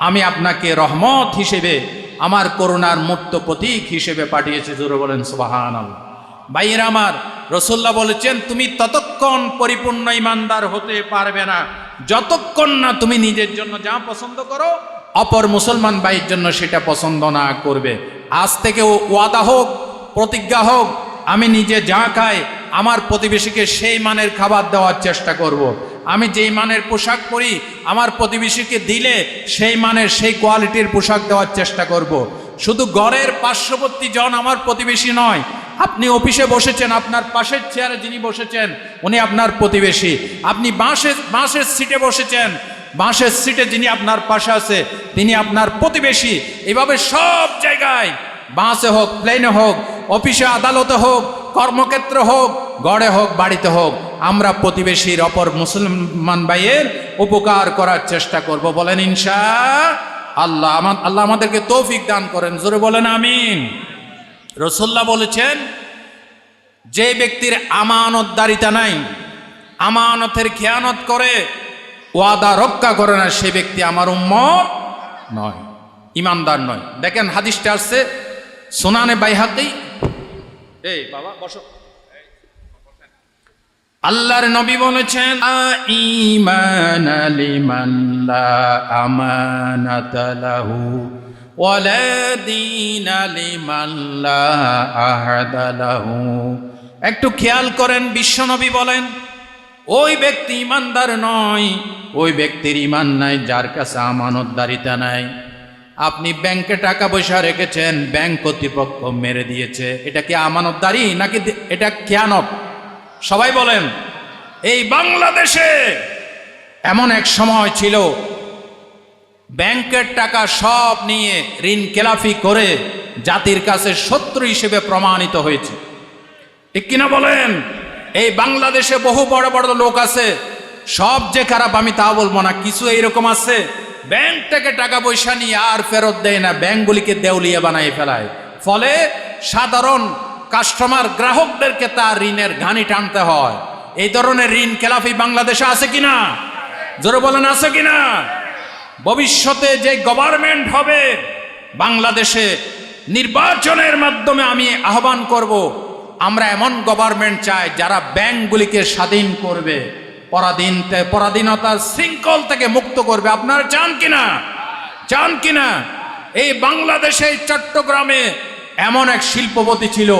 [SPEAKER 2] আমি আপনাকে রহমত হিসেবে, আমার করুণার মূর্ত প্রতীক হিসেবে পাঠিয়েছি। জোরে বলেন সুবহানাল্লাহ। ভাইয়েরা আমার, রাসূলুল্লাহ বলেছেন তুমি ততক্ষণ পরিপূর্ণ ঈমানদার হতে পারবে না যতক্ষণ না তুমি নিজের জন্য যা পছন্দ করো অপর মুসলমান ভাইয়ের জন্য সেটা পছন্দ না করবে। আজ থেকে ওয়াদা হোক, প্রতিজ্ঞা হোক, আমি নিজে যা খাই আমার প্রতিবেশীকে সেই মানের খাবার দেওয়ার চেষ্টা করব। আমি যেই মানের পোশাক পরি আমার প্রতিবেশীকে দিলে সেই মানের, সেই কোয়ালিটির পোশাক দেওয়ার চেষ্টা করব। শুধু ঘরের পার্শ্ববর্তী জন আমার প্রতিবেশী নয়, আপনি অফিসে বসেছেন, আপনার পাশের চেয়ারে যিনি বসেছেন উনি আপনার প্রতিবেশী। আপনি বাঁশের সিটে বসেছেন, বাঁশের সিটে যিনি আপনার পাশে আছে তিনি আপনার প্রতিবেশী। এভাবে সব জায়গায়, বাসে হোক, প্লেনে হোক, অফিসে আদালতে হোক, কর্মক্ষেত্র হোক, গড়ে হোক, বাড়িতে হোক, আমরা প্রতিবেশীর অপর মুসলমান ভাইয়ের উপকার করার চেষ্টা করব। বলেন ইনশাআল্লাহ। আল্লাহ আমাদেরকে তৌফিক দান করেন। জোরে বলেন আমিন। রাসূলুল্লাহ বলেছেন যে ব্যক্তির আমানতদারিতা নাই, আমানতের খেয়ানত করে, ওয়াদা রক্ষা করে না, সে ব্যক্তি আমার উম্মত নয়, ইমানদার নয়। দেখেন হাদিসটা আসছে সুনানে বাইহাকি। এই বাবা বসো। আল্লাহর নবী বলেছেন ঈমান লিমান লা আমানাতা লাহু ওয়ালা দীন লিমান লা আহাদা লাহু। একটু খেয়াল করেন, বিশ্বনবী বলেন ওই ব্যক্তি ইমানদার নয়, ওই ব্যক্তির ইমান নাই যার কাছে আমানতদারিতা নাই। আপনি ব্যাংকে টাকা পয়সা রেখেছেন, ব্যাংক কর্তৃপক্ষ মেরে দিয়েছে, এটা কি আমানতদারি নাকি এটা খেয়ানত? সবাই বলেন। এই বাংলাদেশে এমন এক সময় ছিল ব্যাংকের টাকা সব নিয়ে ঋণ খেলাপি করে জাতির কাছে শত্রু হিসেবে প্রমাণিত হয়েছে, ঠিক কিনা বলেন? এই বাংলাদেশে বহু বড় বড় লোক আছে, সব যে খারাপ আমি তা বলবো না, কিছু এইরকম আছে ব্যাংক থেকে টাকা পয়সা নিয়ে আর ফেরত দেয় না, ব্যাংকগুলিকে দেউলিয়া বানাই ফেলায়। ফলে সাধারণ কাস্টমার, গ্রাহকদেরকে তার ঋণের ঘানি টানতে হয়। এই ধরনের ঋণ খেলাপি বাংলাদেশে আছে কিনা? জোরে বলেন আছে কিনা? ভবিষ্যতে যে গভর্নমেন্ট হবে বাংলাদেশে, নির্বাচনের মাধ্যমে আমি আহ্বান করব, আমরা এমন গভর্নমেন্ট চাই যারা ব্যাংকগুলিকে স্বাধীন করবে, পরাধীনতার শৃঙ্খল থেকে মুক্ত করবে। আপনারা চান কিনা? চান কিনা? এই বাংলাদেশে চট্টগ্রামে এমন এক শিল্পপতি ছিল,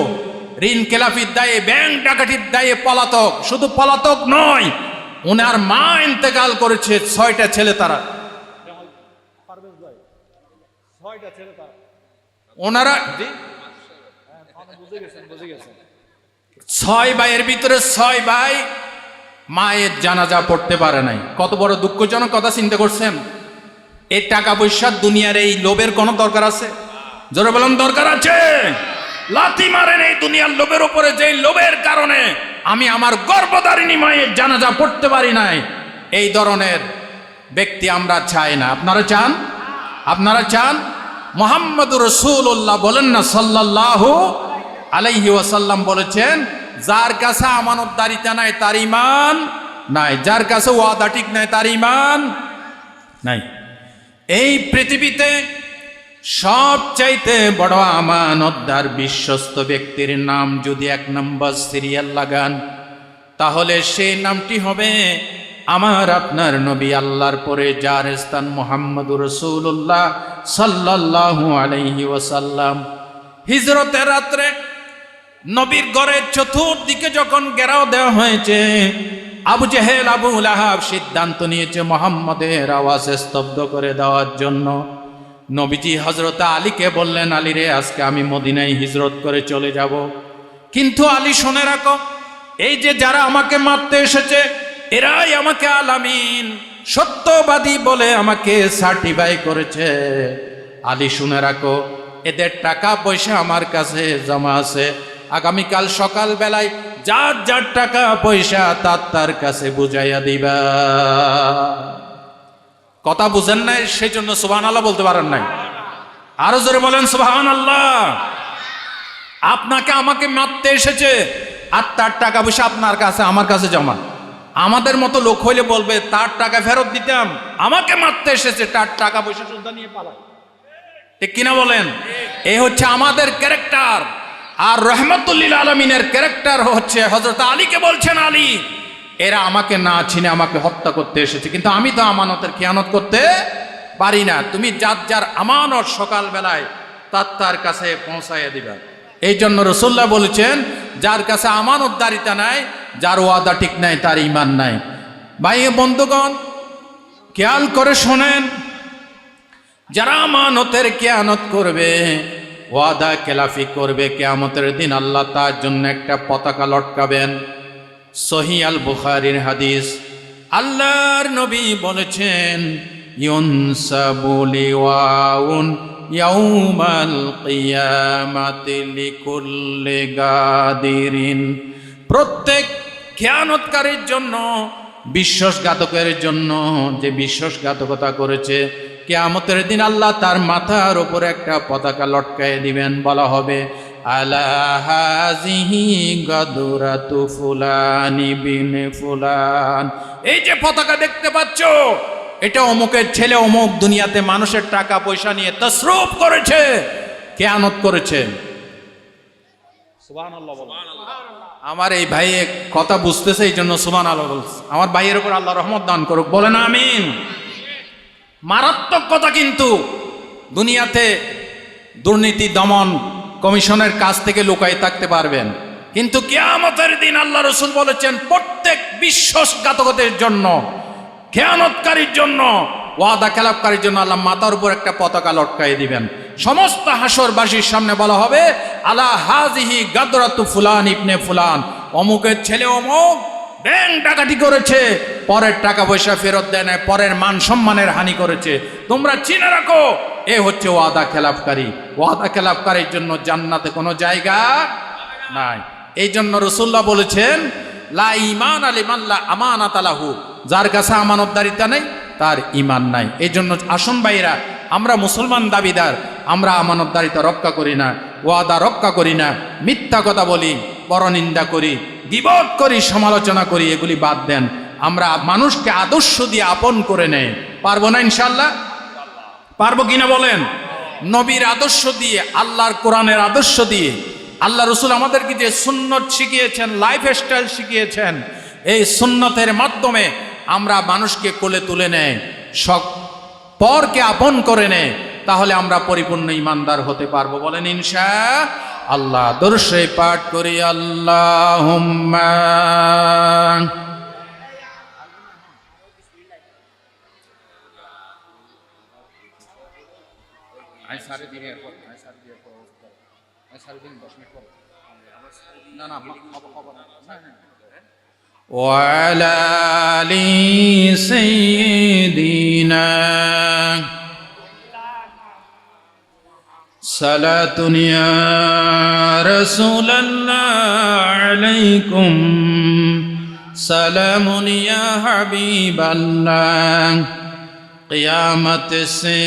[SPEAKER 2] ঋণ খেলাপির দায়ে, ব্যাংক ডাকাতির দায়ে পলাতক। শুধু পলাতক নয়, ওনার মা ইন্তেকাল করেছে, 6টা ছেলে তারা, ওনারা 6 ভাইয়ের ভিতরে 6 ভাই মায়ের জানাজা পড়তে পারে নাই। কত বড় দুঃখজনক কথা চিন্তা করছেন? এই টাকা পয়সা দুনিয়ার এই লোভের কোনো দরকার আছে? জোরে বলেন দরকার আছে? লাথি মারেন এই দুনিয়ার লোভের উপরে, যে লোভের কারণে আমি আমার গর্ভধারিণী মায়ের জানাজা পড়তে পারি নাই। এই ধরনের ব্যক্তি আমরা চাই না। আপনারা চান? আপনারা চান? মুহাম্মদুর রাসূলুল্লাহ বলেন না সাল্লাল্লাহু আলাইহি ওয়াসাল্লাম বলেছেন, যার কাছে আমানতদারিতা নাই তার ঈমান নাই, যার কাছে ওয়াদা ঠিক নাই তার ঈমান নাই। এই পৃথিবীতে সবচাইতে বড় আমানতদার বিশ্বস্ত ব্যক্তির নাম যদি 1 নম্বর সিরিয়াল লাগান, তাহলে সেই নামটি হবে আমার আপনার নবী, আল্লাহর পরে যার স্থান মুহাম্মদুর রাসূলুল্লাহ সাল্লাল্লাহু আলাইহি ওয়াসাল্লাম। হিজরতের রাত্রে নবীর ঘরের চতুর্দিকে যখন ঘেরাও দেওয়া হয়েছে, আবু জেহেল আবু লাহাব সিদ্ধান্ত নিয়েছে মুহাম্মদের আওয়াজ স্তব্ধ করে দেওয়ার জন্য। নবীজি হযরত আলীকে বললেন, আলী রে, আজকে আমি মদিনায় হিজরত করে চলে যাব। কিন্তু আলী, শুনে রাখো, এই যে যারা আমাকে মারতে এসেছে এরাই আমাকে আলামিন সত্যবাদী বলে আমাকে সার্টিফাই করেছে। আলী, শুনে রাখো, এদের টাকা পয়সা আমার কাছে জমা আছে। আগামীকাল সকাল বেলায় যার যার টাকা পয়সা তার কাছে বুঝাইয়া দিবা। কথা বুঝেন নাই, সেই জন্য সুবহানাল্লাহ বলতে পারেন নাই। আরো জোরে বলেন সুবহানাল্লাহ। আপনাকে আমাকে মারতে এসেছে আর তার টাকা পয়সা আপনার কাছে আমার কাছে জমা। আমাদের মতো লোক হইলে বলবে তার টাকা ফেরত দিতাম, আমাকে মারতে এসেছে তার টাকা পয়সা সুদ্ধা নিয়ে পালায়। ঠিক কিনা বলেন? এই হচ্ছে আমাদের ক্যারেক্টার। আর রহমতুল লিল আলামিনের ক্যারেক্টার হচ্ছে হযরত আলীকে বলছেন, আলী, এরা আমাকে না চিনে আমাকে হত্যা করতে এসেছে, কিন্তু আমি তো আমানতের খেয়ানত করতে পারি না। তুমি যার যার আমানত সকাল বেলায় তার কাছে পৌঁছাইয়া দিবা। এই জন্য রাসূলুল্লাহ বলেছেন, যার কাছে আমানতদারিতা নাই, যার ওয়াদা ঠিক নাই, তার ঈমান নাই। ভাই বন্ধুগণ, খেয়াল করে শোনেন, যারা আমানতের খেয়ানত করবে, ওয়াদা খেলাফি করবে, কিয়ামতের দিন আল্লাহ তার জন্য একটা পতাকা লটকাবেন। সহিহ আল বুখারীর হাদিস, আল্লাহর নবী বলেছেন, ইউনসাবু লিওয়াউন ইয়াউমাল কিয়ামাতি লিকুল্লি গাদিরিন। প্রত্যেক খেয়ানতকারীর জন্য, বিশ্বাসঘাতকের জন্য, যে বিশ্বাসঘাতকতা করেছে, কিয়ামতের দিন আল্লাহ তার মাথার উপরে একটা পতাকা লটকায় দিবেন। বলা হবে, আলা হাযিহি গাদরাতু ফুলান ইবনে ফুলান। এই যে পতাকা দেখতে পাচ্ছ, এটা অমুকের ছেলে অমুক দুনিয়াতে মানুষের টাকা পয়সা নিয়ে তাসরুফ করেছে, খেয়ানত করেছে। সুবহানাল্লাহ বলেন। আমার এই ভাই কথা বুঝতেছে, এই জন্য সুবহানাল্লাহ বলছে। আমার ভাইয়ের উপর আল্লাহ রহমত দান করুক, বলেন আমিন। মারাত্মক কথা, কিন্তু দুনিয়াতে দুর্নীতি দমন কমিশনের কাছ থেকে লুকাই থাকতে পারবেন, কিন্তু কিয়ামতের দিন আল্লাহ রাসূল বলেছেন, প্রত্যেক বিশ্বাসঘাতকদের জন্য, খেয়ানতকারীর জন্য, ওয়াদা খেলাপকারীর জন্য আল্লাহ মাথার উপর একটা পতাকা লটকাই দিবেন। সমস্ত হাসরবাসীর সামনে বলা হবে, আলা হাযিহি গাদরাতু ফুলান ইবনে ফুলান, অমুকের ছেলে অমুক ব্যাংক ডাকাতি করেছে, পরের টাকা পয়সা ফেরত দেয় না, পরের মান সম্মানের হানি করেছে। তোমরা চিনে রাখো, এ হচ্ছে ওয়াদা খেলাপকারী। ওয়াদা খেলাপকারীর জন্য জান্নাতে কোনো জায়গা নাই। এই জন্য রাসূলুল্লাহ বলেছেন, লা ঈমান লিমান লা আমানাতা লাহু, যার কাছে আমানতদারিতা নেই তার ঈমান নাই। এই জন্য আসুন ভাইরা, আমরা মুসলমান দাবিদার, আমরা আমানতদারিতা রক্ষা করি না, ওয়াদা রক্ষা করি না, মিথ্যা কথা বলি, পরনিন্দা করি, গীবত করি, সমালোচনা করি, এগুলি বাদ দেন। আমরা মানুষকে আদর্শ দিয়ে আপন করে নেই, পারবো না ইনশাআল্লাহ? পারবো কিনা বলেন? নবীর আদর্শ দিয়ে, আল্লাহর কোরআনের আদর্শ দিয়ে, আল্লাহ রাসূল আমাদেরকে যে সুন্নত শিখিয়েছেন, লাইফ স্টাইল শিখিয়েছেন, এই সুন্নতের মাধ্যমে আমরা মানুষকে কোলে তুলে নেই, সব পরকে আপন করে নেই, তাহলে আমরা পরিপূর্ণ ঈমানদার হতে পারবো। বলেন ইনশাআল্লাহ। দরুদ শরীফ পাঠ করি, আল্লাহুম্মা وعلى آل سيدنا صلاة يا رسول الله عليكم سلام يا حبيب الله قیامت سے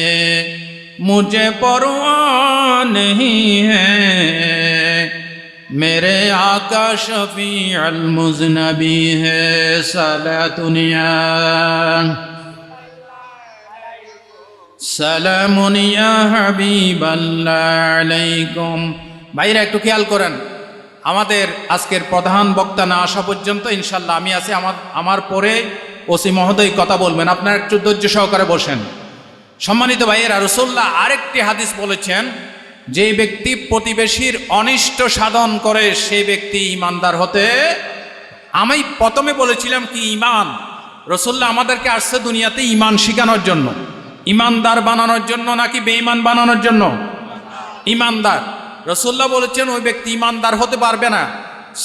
[SPEAKER 2] مجھے परवाह नहीं है मेरे आका शफीअ अल-मुज़नबी है सलातुनिया সালামুনিয়া হাবিবাল্লাহ আলাইকুম। ভাইরা একটু খেয়াল করেন, আমাদের আজকের প্রধান বক্তা না আসা পর্যন্ত ইনশাল্লাহ আমি আছি, আমার পরে ওসি মহোদয় কথা বলবেন, আপনারা একটু ধৈর্য সহকারে বসেন। সম্মানিত ভাইয়েরা, রাসূলুল্লাহ আরেকটি হাদিস বলেছেন, যে ব্যক্তি প্রতিবেশীর অনিষ্ট সাধন করে সেই ব্যক্তি ইমানদার হতে। আমি প্রথমে বলেছিলাম কি ইমান, রাসূলুল্লাহ আমাদেরকে আসছে দুনিয়াতে ইমান শেখানোর জন্য, ইমানদার বানানোর জন্য নাকি বেঈমান বানানোর জন্য? ইমানদার। রাসূলুল্লাহ বলেছেন ওই ব্যক্তি ইমানদার হতে পারবে না।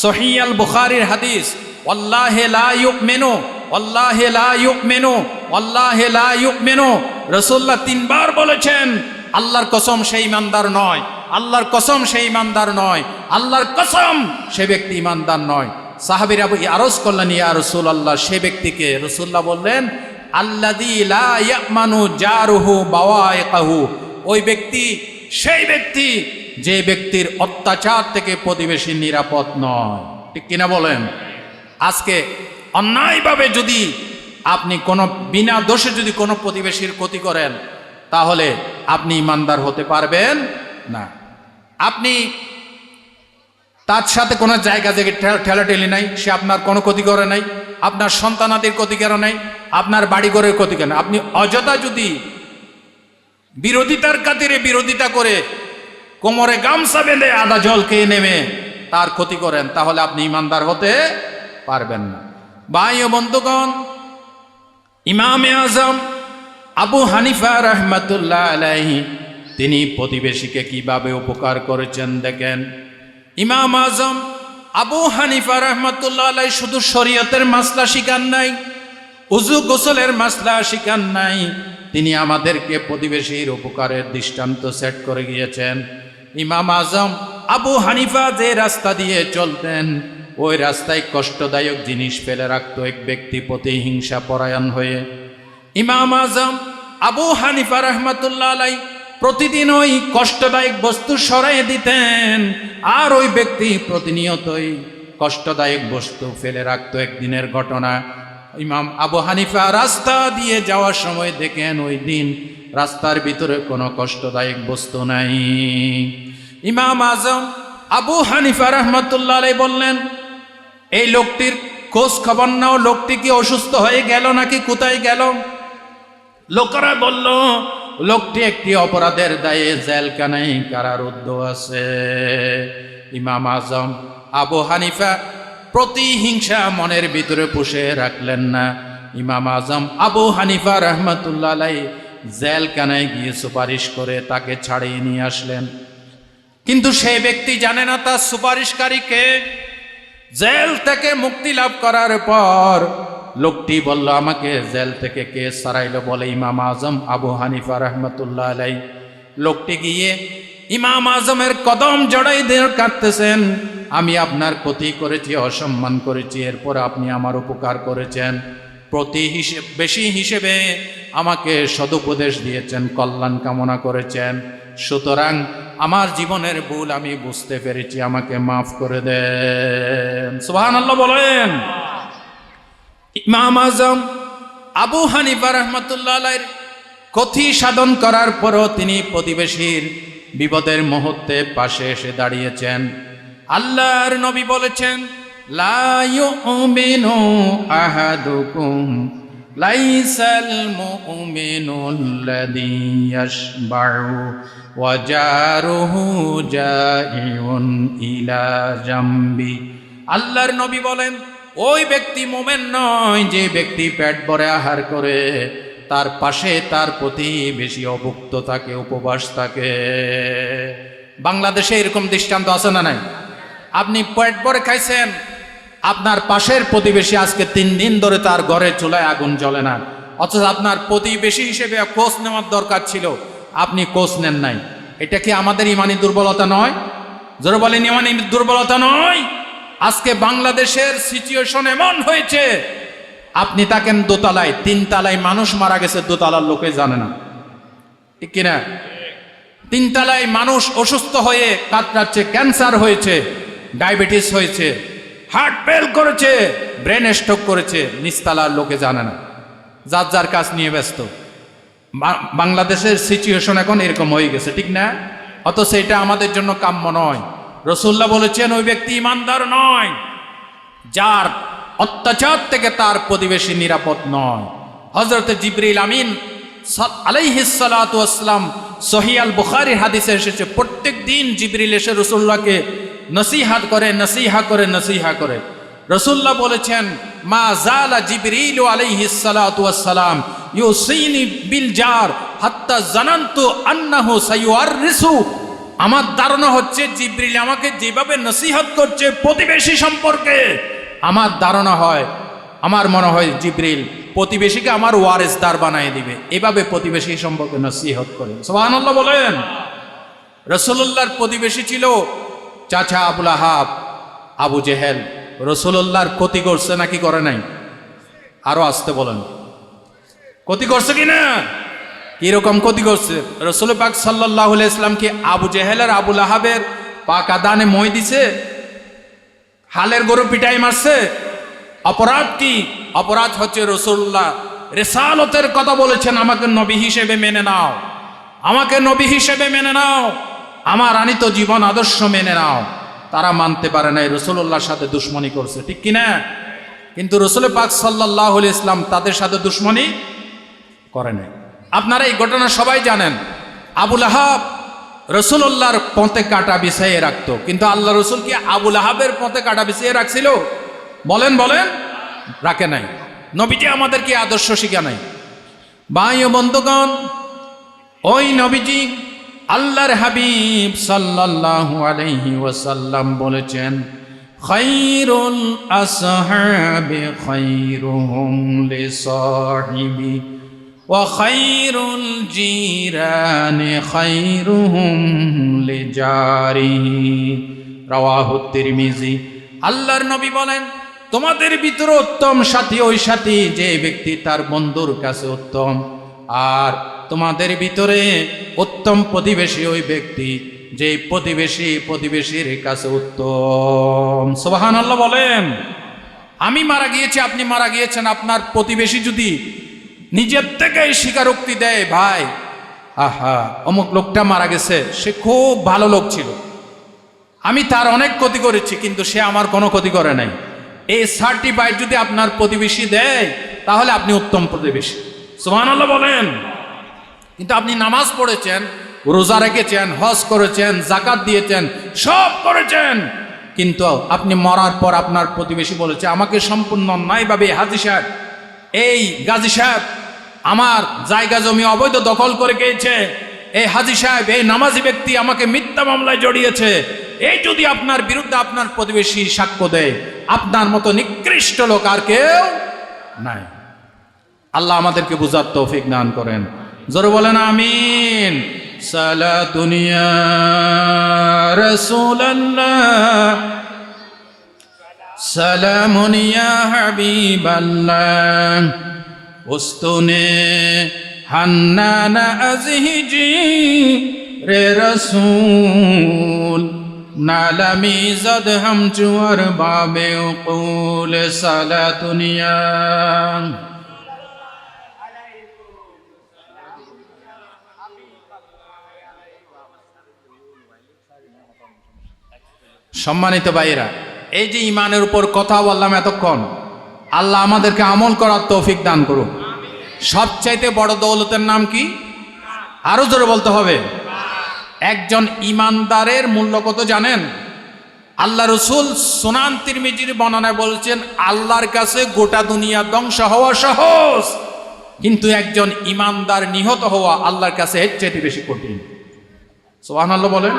[SPEAKER 2] সহিহ আল বুখারীর হাদিস, ওয়াল্লাহি লা ইউমিনু ওয়াল্লাহি লা ইউমিনু ওয়াল্লাহি লা ইউমিনু। রাসূলুল্লাহ তিনবার বলেছেন আল্লাহর কসম সে ইমানদার নয়, আল্লাহর কসম সে ইমানদার নয়, আল্লাহর কসম সে ব্যক্তি ইমানদার নয়। সাহাবীরা আরজ করলেন ইয়া রাসূলুল্লাহ সে ব্যক্তিকে? রাসূলুল্লাহ বললেন আল্লাযী লা ইয়ামানু জারুহু বাওয়াইকাহু। ওই ব্যক্তি সেই ব্যক্তি যে ব্যক্তির অত্যাচার থেকে প্রতিবেশী নিরাপদ নয়। ঠিক কিনা বলেন? আজকে অন্যায়ভাবে যদি আপনি কোনো বিনা দোষে যদি কোনো প্রতিবেশীর ক্ষতি করেন তাহলে আপনি ইমানদার হতে পারবেন না। আপনি তার সাথে কোনো জায়গা থেকে ঠেলাঠেলি নাই, সে আপনার কোনো ক্ষতি করে নাই, আপনার সন্তানাদির ক্ষতি করে নাই, আপনার বাড়িঘরের ক্ষতি করে নাই। আপনি অযথা যদি বিরোধিতার খাতিরে বিরোধিতা করে কোমরে গামছা বেঁধে আদা জল খেয়ে নেমে তার ক্ষতি করেন তাহলে আপনি ইমানদার হতে পারবেন না। ভাই ও বন্ধুগণ, ইমামে আজম আবু হানিফা রাহমাতুল্লাহ আলাইহি তিনি প্রতিবেশীকে কিভাবে উপকার করেছেন দেখেন। ইমাম আজম আবু হানিফা রাহমাতুল্লাহ আলাইহি শুধু শরীয়তের মাসলা শিখান নাই, উযু গোসলের মাসলা শিখান নাই, তিনি আমাদেরকে প্রতিবেশীর উপকারের দৃষ্টান্ত সেট করে গিয়েছেন। ইমাম আজম আবু হানিফা যে রাস্তা দিয়ে চলতেন ওই রাস্তায় কষ্টদায়ক জিনিস ফেলে রাখতো এক ব্যক্তি প্রতিহিংসা পরায়ণ হয়ে। ইমাম আজম আবু হানিফা রাহমাতুল্লাহ আলাইহি প্রতিদিন ওই কষ্টদায়ক বস্তু সরাই দিতেন, আর ওই ব্যক্তি প্রতিনিয়তই কষ্টদায়ক বস্তু ফেলে রাখতো। একদিনের ঘটনা, ইমাম আবু হানিফা রাস্তা দিয়ে যাওয়ার সময় দেখেন ওই দিন রাস্তার ভিতরে কোনো কষ্টদায়ক বস্তু নাই। ইমাম আজম আবু হানিফা রাহমাতুল্লাহ আলাইহি বললেন এই লোকটির খোঁজ খবর নাও, লোকটি কি অসুস্থ হয়ে গেল নাকি কোথায় গেল? লোকেরা বলল লোকটি একটি অপরাধের দায়ে জেলখানায় কারারুদ্ধ আছে। ইমাম আজম আবু হানিফা প্রতিহিংসা মনের ভিতরে পুষে রাখলেন না। ইমাম আজম আবু হানিফা রাহমাতুল্লাহ আলাইহি জেলখানায় গিয়ে সুপারিশ করে তাকে ছাড়িয়ে নিয়ে আসলেন। কিন্তু সেই ব্যক্তি জানে না তার সুপারিশকারীকে। জেল থেকে মুক্তি লাভ করার পর লোকটি বলল আমাকে জেল থেকে কে ছাড়াইলো? বলে ইমাম আজম আবু হানিফা রাহমাতুল্লাহ আলাইহি। লোকটি গিয়ে ইমাম আজমের কদম জড়াই দিয়ে কাঁদতেছেন, আমি আপনার ক্ষতি করেছি, অসম্মান করেছি, এরপর আপনি আমার উপকার করেছেন, বেশি হিসেবে আমাকে সদুপদেশ দিয়েছেন, কল্যাণ কামনা করেছেন, সুতরাং আমার জীবনের ভুল আমি বুঝতে পেরেছি, আমাকে মাফ করে দেন। সুবহানাল্লাহ বলেন। ইমাম আজম আবু হানিফা রাহমাতুল্লাহ আলাইহির ক্ষতি সাধন করার পরও তিনি প্রতিবেশীর বিপদের মুহূর্তে পাশে এসে দাঁড়িয়েছেন। আল্লাহর নবী বলেছেন লা ইউমিনু আহাদুকুম লাইসাল মুমিনুল্লাযী ইয়াশবাউ ওয়া জারুহু জাইউন ইলা জামবি। আল্লাহর নবী বলেন ওই ব্যক্তি মুমিন নয় যে ব্যক্তি পেট ভরে আহার করে তার পাশে তার প্রতি বেশি অভুক্ত থাকে, উপবাস থাকে। বাংলাদেশে এরকম দৃষ্টান্ত আছে না নাই? আপনি পেট ভরে খাইছেন, আপনার পাশের প্রতিবেশী আজকে 3 দিন ধরে তার ঘরে চুলায় আগুন জ্বলে না, অথচ আপনার প্রতিবেশী হিসেবে কোচ নেওয়ার দরকার ছিল, আপনি কোচ নেন নাই। এটা কি আমাদের ইমানি দুর্বলতা নয়? জোরে বলেন, ইমানি দুর্বলতা নয়? আজকে বাংলাদেশের সিচুয়েশন এমন হয়েছে, আপনি থাকেন দোতলায়, 3 তলায় মানুষ মারা গেছে, দোতলার লোকে জানে না, ঠিক কিনা? 3 তলায় মানুষ অসুস্থ হয়ে কাতরাচ্ছে, ক্যান্সার হয়েছে, ডায়াবেটিস হয়েছে, হার্ট ফেল করেছে, ব্রেন স্ট্রোক করেছে, নিচতলার লোকে জানে না, যার যার কাজ নিয়ে ব্যস্ত। বাংলাদেশের সিচুয়েশন এখন এরকম হয়ে গেছে, ঠিক না? অথচ এটা আমাদের জন্য কাম্য নয়। রাসূলুল্লাহ বলেছেন ওই ব্যক্তি ইমানদার নয় যার অত্যাচার থেকে তার প্রতিবেশী নিরাপদ নয়। হযরত জিবরিল আমিন আলাইহিস সালাতু ওয়াস সালাম সহিহ আল বুখারীর হাদিসে এসেছে প্রত্যেক প্রত্যেকদিন জিবরিল এসে রাসূলুল্লাহকে নসিহত করে নসিহা করে। রাসূলুল্লাহ বলেছেন, মা জালা জিবরিল আলাইহিস সালাতু ওয়াস সালাম ইউসিনি বিল জার হাত্তা জানান্তু আন্নাহু সাইয়ুআররিসু। আমার ধারণা হচ্ছে জিবরিল আমাকে যেভাবে নসিহত করছে প্রতিবেশী সম্পর্কে, আমার মনে হয় জিবরিল প্রতিবেশীকে আমার ওয়ারিসদার বানিয়ে দিবে, এভাবে প্রতিবেশী সম্পর্কে নসিহত করে। সুবহানাল্লাহ বলেন। রাসূলুল্লাহর প্রতিবেশী ছিল চাচা আবুল আহাব, আবু জেহেল। রাসূলুল্লাহর ক্ষতি করছে নাকি করে নাই? আরো আসতে বলেন, ক্ষতি করছে কিনা? কিরকম ক্ষতি করছে? রাসূল পাক সাল্লাল্লাহু আলাইহি ওয়াসাল্লাম কি আবু জেহেলের আবুল আহাবের পাকা দানে মই দিছে? হালের গরু পিটাই মারছে? অপরাধ কি? অপরাধ হচ্ছে রাসূলুল্লাহ রিসালতের কথা বলেছেন, আমাকে নবী হিসেবে মেনে নাও, আমাকে নবী হিসেবে মেনে নাও, আমার আনিত জীবন আদর্শ মেনে নাও। তারা মানতে পারে নাই, রাসূলুল্লাহর সাথে দুশমনি করছে, ঠিক কিনা? কিন্তু রাসূল পাক সাল্লাল্লাহু আলাইহি ওয়াসাল্লাম তাদের সাথে দুশমনি করে নাই। আপনারা এই ঘটনা সবাই জানেন। আবুল আহাব রাসূলুল্লাহর পথে কাঁটা বিছিয়ে রাখতো, কিন্তু আল্লাহ রাসূল কি আবুল আহাবের পথে কাঁটা বিছিয়ে রাখছিল? বলেন রাখে নাই। নবীজি আমাদেরকে আদর্শ শিখা নাই। ভাই ও বন্ধুগণ, ওই নবীজি আল্লাহর হাবিব সাল্লাল্লাহু আলাইহি ওয়াসাল্লাম বলেছেন, খায়রুল আসহাবি খায়রুহুম লিসাহিবি ওয়া খায়রুল জিরানি খায়রুহুম লিজারিহি। রাওয়াহু তিরমিজি। আল্লাহর নবী বলেন, তোমাদের ভিতরে উত্তম সাথী ওই সাথী যে ব্যক্তি তার বন্ধুর কাছে উত্তম, আর তোমাদের ভিতরে উত্তম প্রতিবেশী ওই ব্যক্তি যে প্রতিবেশীর কাছে উত্তম। সুবহানাল্লাহ বলেন। আমি মারা গিয়েছি, আপনি মারা গিয়েছেন, আপনার প্রতিবেশী যদি নিজের থেকেই স্বীকারোক্তি দেয়, ভাই আহা অমুক লোকটা মারা গেছে, সে খুব ভালো লোক ছিল, আমি তার অনেক ক্ষতি করেছি কিন্তু সে আমার কোনো ক্ষতি করে নাই, এই সার্টিফাইড যদি আপনার প্রতিবেশী দেয়, তাহলে আপনি উত্তম প্রতিবেশী। সুবহানাল্লাহ বলেন। কিন্তু আপনি নামাজ পড়েছেন, রোজা রেখেছেন, হজ করেছেন, যাকাত দিয়েছেন, সব করেছেন, কিন্তু আপনি মরার পর আপনার প্রতিবেশী বলেছে, আমাকে সম্পূর্ণ অন্যায়ভাবে হাজী সাহেব, এই গাজী সাহেব আমার জায়গা জমি অবৈধ দখল করে গিয়েছে, এই হাজী সাহেব, এই নামাজি ব্যক্তি আমাকে মিথ্যা মামলায় জড়িয়েছে, এই যদি আপনার বিরুদ্ধে আপনার প্রতিবেশী সাক্ষ্য দেয়, আপনার মতো নিকৃষ্ট লোক আর কেউ নাই। আল্লাহ আমাদেরকে বুঝার তৌফিক দান করেন। জোরে বলেন আমিন। সালাতুন ইয়া রাসূলুল্লাহ, সালামুন ইয়া হাবিবাল্লাহ, উস্তুনে হান্নানা আজহিজি রে রাসূল, নালামি জদ হাম চুয়ার বাবে উকুল। সালাতুন ইয়া। সম্মানিত ভাইয়েরা, এই যে ইমানের উপর কথা বললাম এতক্ষণ, আল্লাহ আমাদেরকে আমল করার তৌফিক দান করুন। সবচাইতে বড় দৌলতের নাম কি? আরো জোরে বলতে হবে। একজন ইমানদারের মূল্য কত জানেন? আল্লাহ রসুল সুনান তিরমিজির বর্ণনায় বলছেন, আল্লাহর কাছে গোটা দুনিয়া ধ্বংস হওয়া সহজ, কিন্তু একজন ইমানদার নিহত হওয়া আল্লাহর কাছে এর চাইতে বেশি কঠিন। সুবহানাল্লাহ বলেন।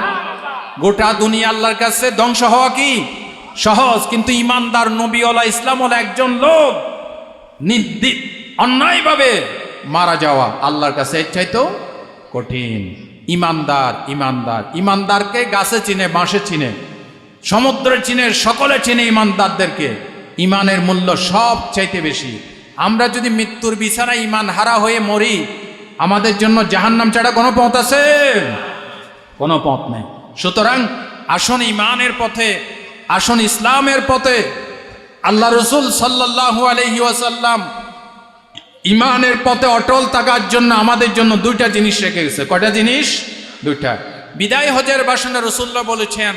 [SPEAKER 2] গোটা দুনিয়া আল্লাহর কাছে ধ্বংস হওয়া কি সহজ, কিন্তু ইমানদার নবীওয়ালা ইসলামওয়ালা একজন লোক অন্যায়ভাবে মারা যাওয়া আল্লাহর কাছে এর চাইতেও কঠিন। ইমানদারকে গাছে চিনে, বাঁশে চিনে, সমুদ্রে চিনে, সকলে চিনে ইমানদারদেরকে। ইমানের মূল্য সব চাইতে বেশি। আমরা যদি মৃত্যুর বিছানায় ইমান হারা হয়ে মরি, আমাদের জন্য জাহান্নাম ছাড়া কোনো পথ আছে? কোনো পথ নেই। সুতরাং আসুন ইমানের পথে, আসুন ইসলামের পথে। আল্লাহ রসুল সাল্লাল্লাহু আলাইহি ওয়াসাল্লাম ইমানের পথে অটল থাকার জন্য আমাদের জন্য দুইটা জিনিস রেখে গেছে। কয়টা জিনিস? দুইটা। বিদায় হজের ভাষণে রাসূলুল্লাহ বলেছেন,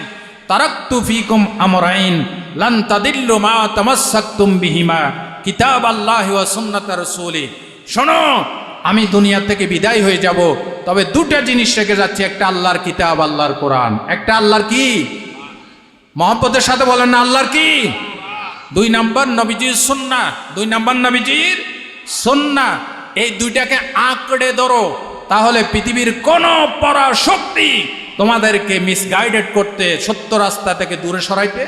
[SPEAKER 2] তারাকতু ফীকুম আমরাইন লান তাদিল্লু মা তামাসসাকতুম বিহিমা কিতাবাল্লাহি ওয়া সুন্নাত রাসূলি। শোনো, আমি দুনিয়া থেকে বিদায় হয়ে যাব, তবে দুটা জিনিস রেখে যাচ্ছি, একটা আল্লাহর কিতাব, আল্লাহর কোরআন, একটা আল্লাহর কি মহব্বতের সাথে বলেন না আল্লাহর কি, 2 নাম্বার নবীজির সুন্নাহ, 2 নাম্বার নবীজির সুন্নাহ। এই দুইটাকে আঁকড়ে ধরো, তাহলে পৃথিবীর কোন পরাশক্তি তোমাদেরকে মিসগাইডেড করতে, সত্য রাস্তা থেকে দূরে সরাইতে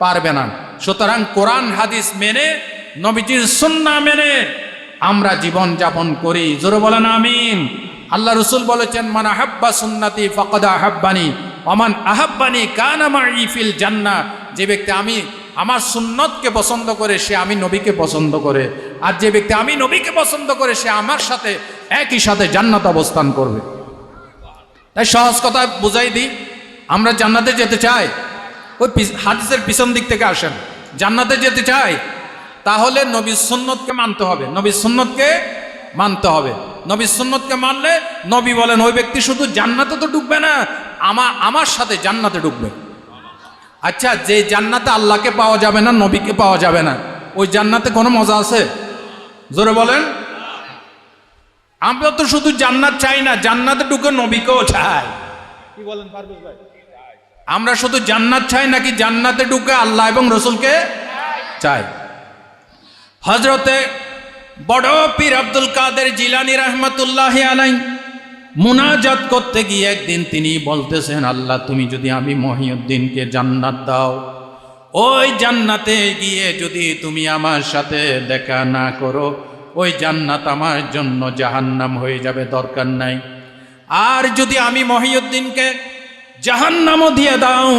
[SPEAKER 2] পারবে না। সুতরাং কোরআন হাদিস মেনে, নবীজির সুন্নাহ মেনে আমরা জীবন যাপন করি। জোরে বলেন আমিন। আল্লাহ রসুল বলেছেন, মান আহাব্বা সুন্নতি ফাকাদ আহাব্বানি ওমান আহাব্বানি কানা মাই ফিল জান্নাহ। যে ব্যক্তি আমার সুন্নতকে পছন্দ করে সে আমি নবীকে পছন্দ করে, আর যে ব্যক্তি আমি নবীকে পছন্দ করে সে আমার সাথে একই সাথে জান্নাত অবস্থান করবে। তাই সহজ কথা বুঝাই দিই, আমরা জান্নাতে যেতে চাই, ওই হাদিসের পিছন দিক থেকে আসেন। জান্নাতে যেতে চাই তাহলে নবীর সুন্নতকে মানতে হবে, নবীর সুন্নতকে মানতে হবে। নবীর সুন্নতকে মানলে নবী বলেন ওই ব্যক্তি শুধু জান্নাতে তো ঢুকবে না, আমার সাথে জান্নাতে ঢুকবে। আচ্ছা, যে জান্নাতে আল্লাহকে পাওয়া যাবে না, নবীকে পাওয়া যাবে না, ওই জান্নাতে কোনো মজা আছে? জোরে বলেন। আমরা তো শুধু জান্নাত চাই না, জান্নাতে ঢুকে নবীকেও চাই। কি বলেন পারভেজ ভাই? আমরা শুধু জান্নাত চাই নাকি জান্নাতে ঢুকে আল্লাহ এবং রসুলকে চাই? হযরতে বড় পীর আব্দুল কাদের জিলানী রাহমাতুল্লাহি আলাইহি মুনাজাত করতে গিয়ে একদিন তিনি বলতেছেন, আল্লাহ তুমি যদি আমি মহিউদ্দিনকে জান্নাত দাও, ওই জান্নাতে গিয়ে যদি তুমি আমার সাথে দেখা না করো, ওই জান্নাত আমার জন্য জাহান্নাম হয়ে যাবে, দরকার নাই। আর যদি আমি মহিউদ্দিনকে জাহান্নামও দিয়ে দাও,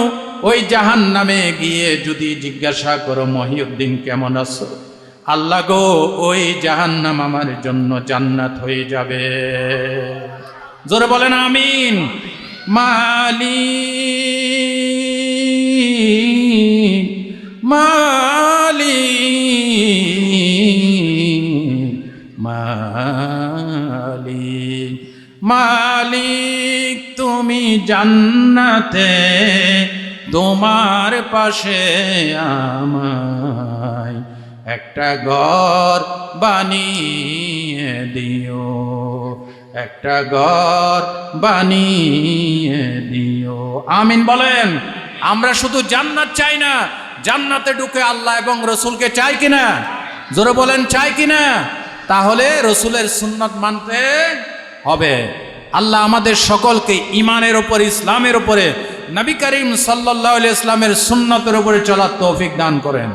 [SPEAKER 2] ওই জাহান্নামে গিয়ে যদি জিজ্ঞাসা করো মহিউদ্দিন কেমন আছো, আল্লাহ গো ওই জাহান্নাম আমার জন্য জান্নাত হয়ে যাবে। জোরে বলেন আমিন। মালিক মালিক মালিক মালিক তুমি জান্নাতে তোমার পাশে আমায় একটা ঘর বানিয়ে দিও, একটা ঘর বানিয়ে দিও। আমিন বলেন। আমরা শুধু জান্নাত চাই না, জান্নাতে ঢুকে আল্লাহ এবং রসুলকে চাই কিনা? জোরে বলেন চাই কিনা? তাহলে রসুলের সুন্নত মানতে হবে। আল্লাহ আমাদের সকলকে ইমানের উপর, ইসলামের উপরে, নবী করিম সাল্লাল্লাহু আলাইহি ওয়াসাল্লামের সুন্নতের উপরে চলার তৌফিক দান করেন।